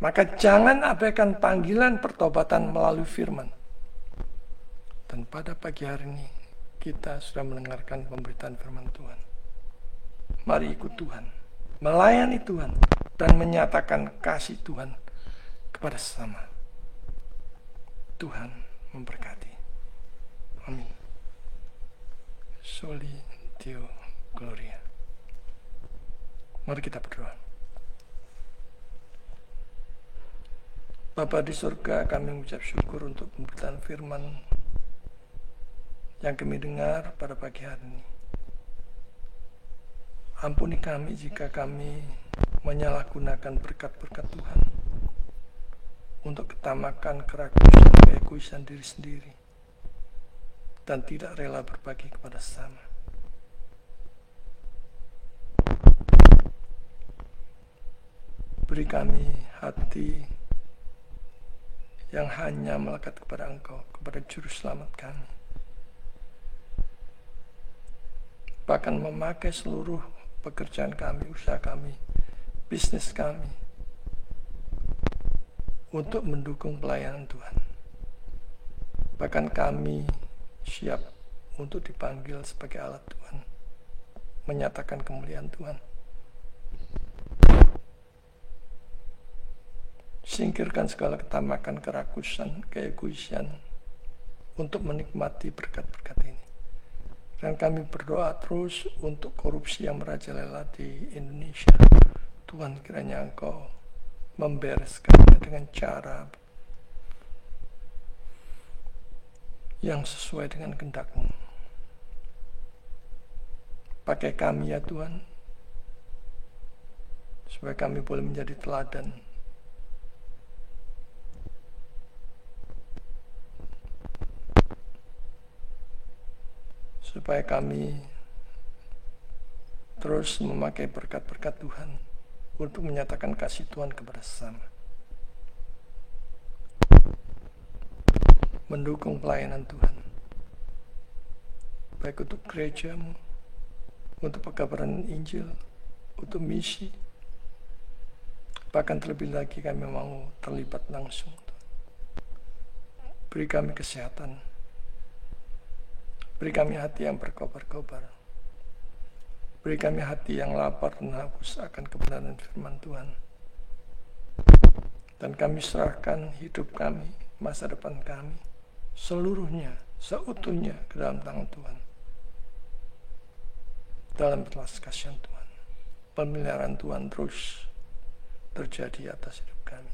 [SPEAKER 1] Maka jangan abaikan panggilan pertobatan melalui firman. Dan pada pagi hari ini kita sudah mendengarkan pemberitaan firman Tuhan. Mari ikut Tuhan, melayani Tuhan, dan menyatakan kasih Tuhan kepada sesama. Tuhan memberkati. Amin. Soli Deo Gloria. Mari kita berdoa. Bapa di surga, kami mengucap syukur untuk pemberitaan firman yang kami dengar pada pagi hari ini. Ampuni kami jika kami menyalahgunakan berkat-berkat Tuhan untuk ketamakan, keragusan, keegoisan diri sendiri, dan tidak rela berbagi kepada sesama. Beri kami hati yang hanya melekat kepada Engkau, kepada Juru Selamat kami. Bahkan memakai seluruh pekerjaan kami, usaha kami, bisnis kami, untuk mendukung pelayanan Tuhan. Bahkan kami siap untuk dipanggil sebagai alat Tuhan, menyatakan kemuliaan Tuhan. Singkirkan segala ketamakan, kerakusan, keegoisan untuk menikmati berkat-berkat ini. Dan kami berdoa terus untuk korupsi yang merajalela di Indonesia. Tuhan, kiranya Engkau membereskannya dengan cara yang sesuai dengan kehendak-Mu. Pakai kami ya Tuhan, supaya kami boleh menjadi teladan supaya kami terus memakai berkat-berkat Tuhan untuk menyatakan kasih Tuhan kepada sesama, mendukung pelayanan Tuhan, baik untuk gereja-Mu, untuk pekabaran Injil, untuk misi, bahkan terlebih lagi kami mau terlibat langsung. Beri kami kesehatan, beri kami hati yang berkobar-kobar. Beri kami hati yang lapar dan haus akan kebenaran firman Tuhan. Dan kami serahkan hidup kami, masa depan kami, seluruhnya, seutuhnya ke dalam tangan Tuhan. Dalam belas kasihan Tuhan, pemeliharaan Tuhan terus terjadi atas hidup kami.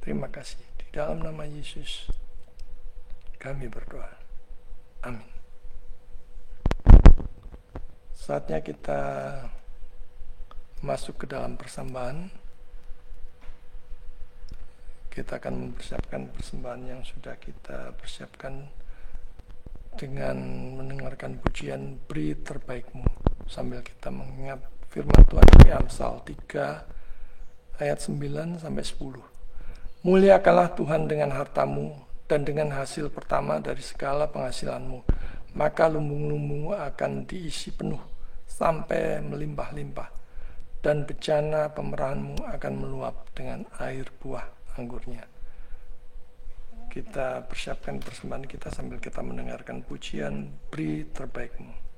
[SPEAKER 1] Terima kasih. Di dalam nama Yesus kami berdoa. Amin. Saatnya kita masuk ke dalam persembahan. Kita akan mempersiapkan persembahan yang sudah kita persiapkan dengan mendengarkan pujian Beri Terbaik-Mu sambil kita mengingat firman Tuhan dari Amsal 3 ayat 9 sampai 10. Muliakanlah Tuhan dengan hartamu dan dengan hasil pertama dari segala penghasilanmu, maka lumbung-lumbungmu akan diisi penuh sampai melimpah-limpah, dan bejana pemerahanmu akan meluap dengan air buah anggurnya. Kita persiapkan persembahan kita sambil kita mendengarkan pujian Beri Terbaik-Mu.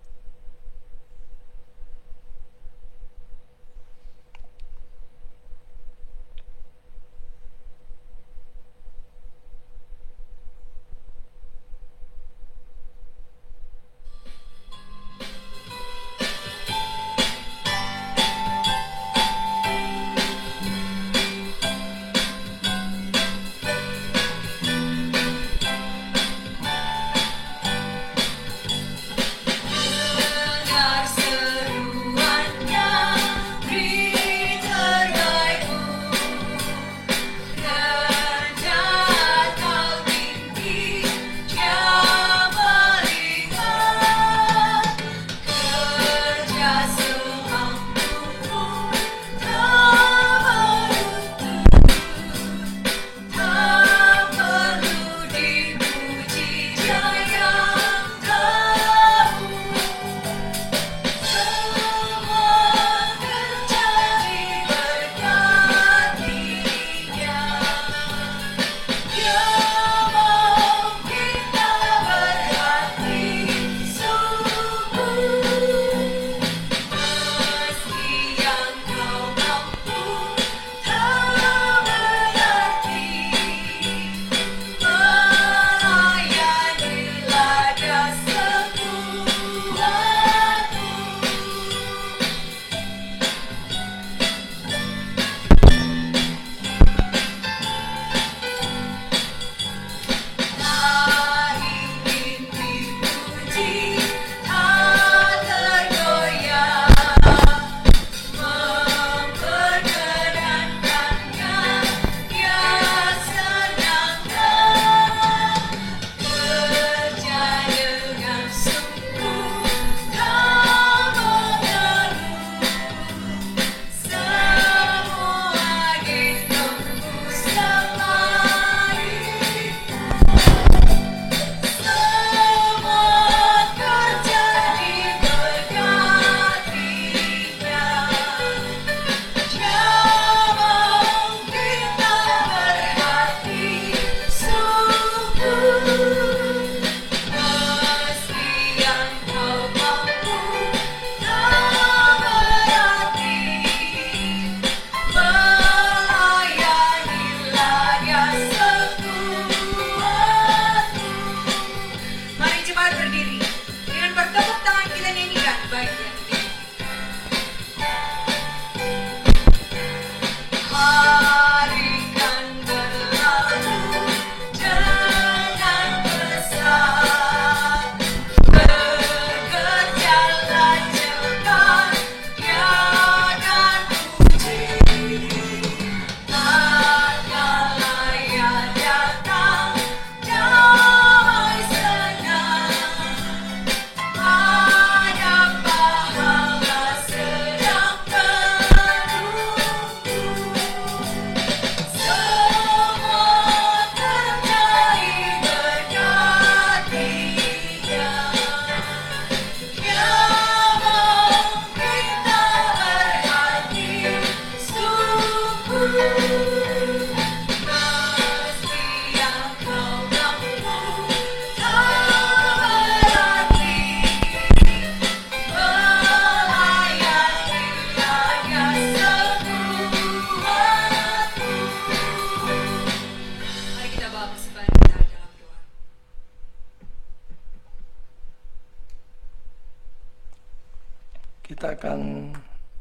[SPEAKER 1] Kita akan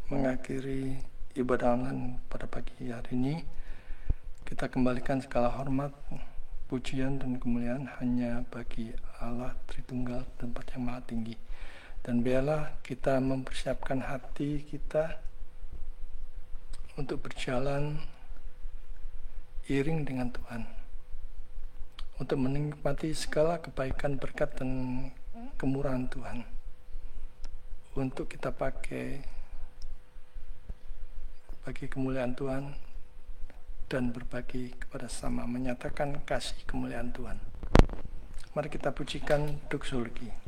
[SPEAKER 1] mengakhiri ibadah online pada pagi hari ini. Kita kembalikan segala hormat, pujian dan kemuliaan hanya bagi Allah Tritunggal, tempat yang maha tinggi. Dan biarlah kita mempersiapkan hati kita untuk berjalan iring dengan Tuhan, untuk menikmati segala kebaikan, berkat dan kemurahan Tuhan, untuk kita pakai bagi kemuliaan Tuhan dan berbagi kepada sesama, menyatakan kasih kemuliaan Tuhan. Mari kita pujikan doksologi.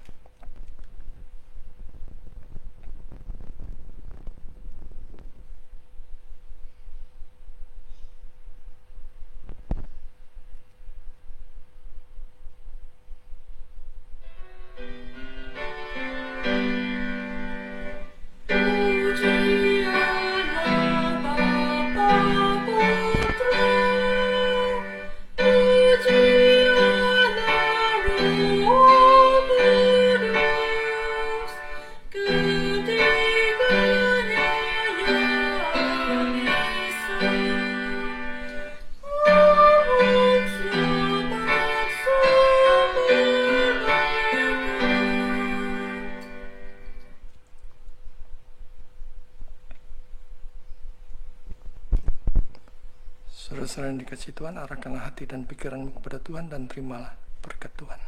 [SPEAKER 1] Saudara-saudara yang dikasihi Tuhan, arahkanlah hati dan pikiranmu kepada Tuhan dan terimalah berkat Tuhan.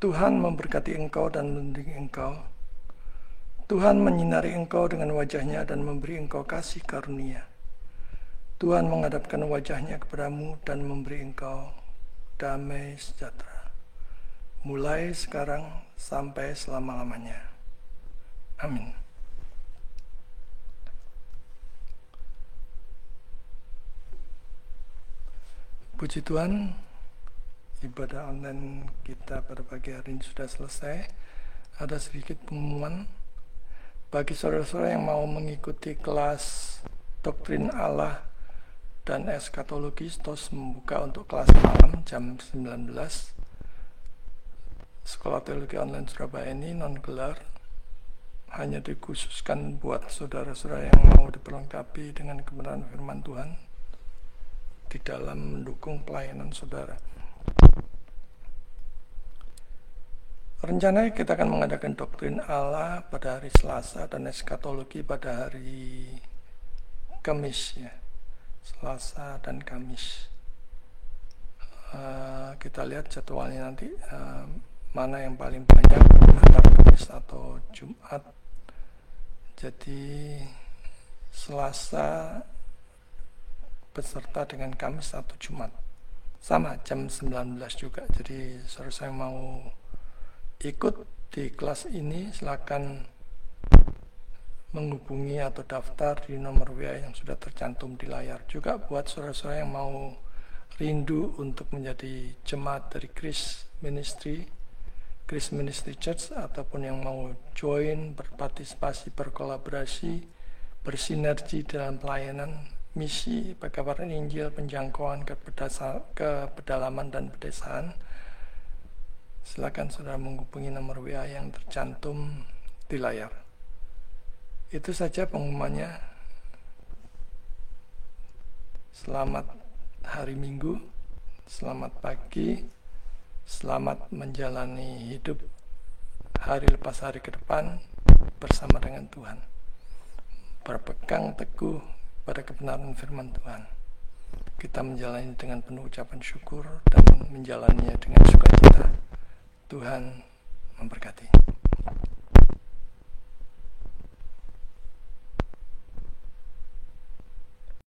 [SPEAKER 1] Tuhan memberkati engkau dan melindungi engkau. Tuhan menyinari engkau dengan wajahnya dan memberi engkau kasih karunia. Tuhan menghadapkan wajahnya kepadamu dan memberi engkau damai sejahtera, mulai sekarang sampai selama-lamanya. Amin. Puji Tuhan, ibadah online kita pada pagi hari ini sudah selesai. Ada sedikit pengumuman bagi saudara-saudara yang mau mengikuti kelas doktrin Allah dan eskatologi. STOS membuka untuk kelas malam jam 19. Sekolah Teologi Online Surabaya ini non-gelar, hanya dikhususkan buat saudara-saudara yang mau diperlengkapi dengan kebenaran firman Tuhan di dalam mendukung pelayanan saudara. Rencananya kita akan mengadakan doktrin Allah pada hari Selasa dan eskatologi pada hari Kamis, ya. Selasa dan Kamis. Kita lihat jadwalnya nanti, mana yang paling banyak, antara Kamis atau Jumat. Jadi Selasa beserta dengan Kamis atau Jumat, sama jam 19 juga. Jadi saudara saya mau ikut di kelas ini, silakan menghubungi atau daftar di nomor WA yang sudah tercantum di layar. Juga buat saudara-saudara yang mau rindu untuk menjadi jemaat dari Grace Ministry Church, ataupun yang mau join, berpartisipasi, berkolaborasi, bersinergi dalam pelayanan misi pekabaran Injil, penjangkauan ke pedalaman dan pedesaan, silakan saudara menghubungi nomor WA yang tercantum di layar. Itu saja pengumumannya. Selamat hari Minggu, selamat pagi, selamat menjalani hidup hari lepas hari ke depan bersama dengan Tuhan. Berpegang teguh pada kebenaran firman Tuhan. Kita menjalani dengan penuh ucapan syukur dan menjalaninya dengan sukacita. Tuhan memberkati.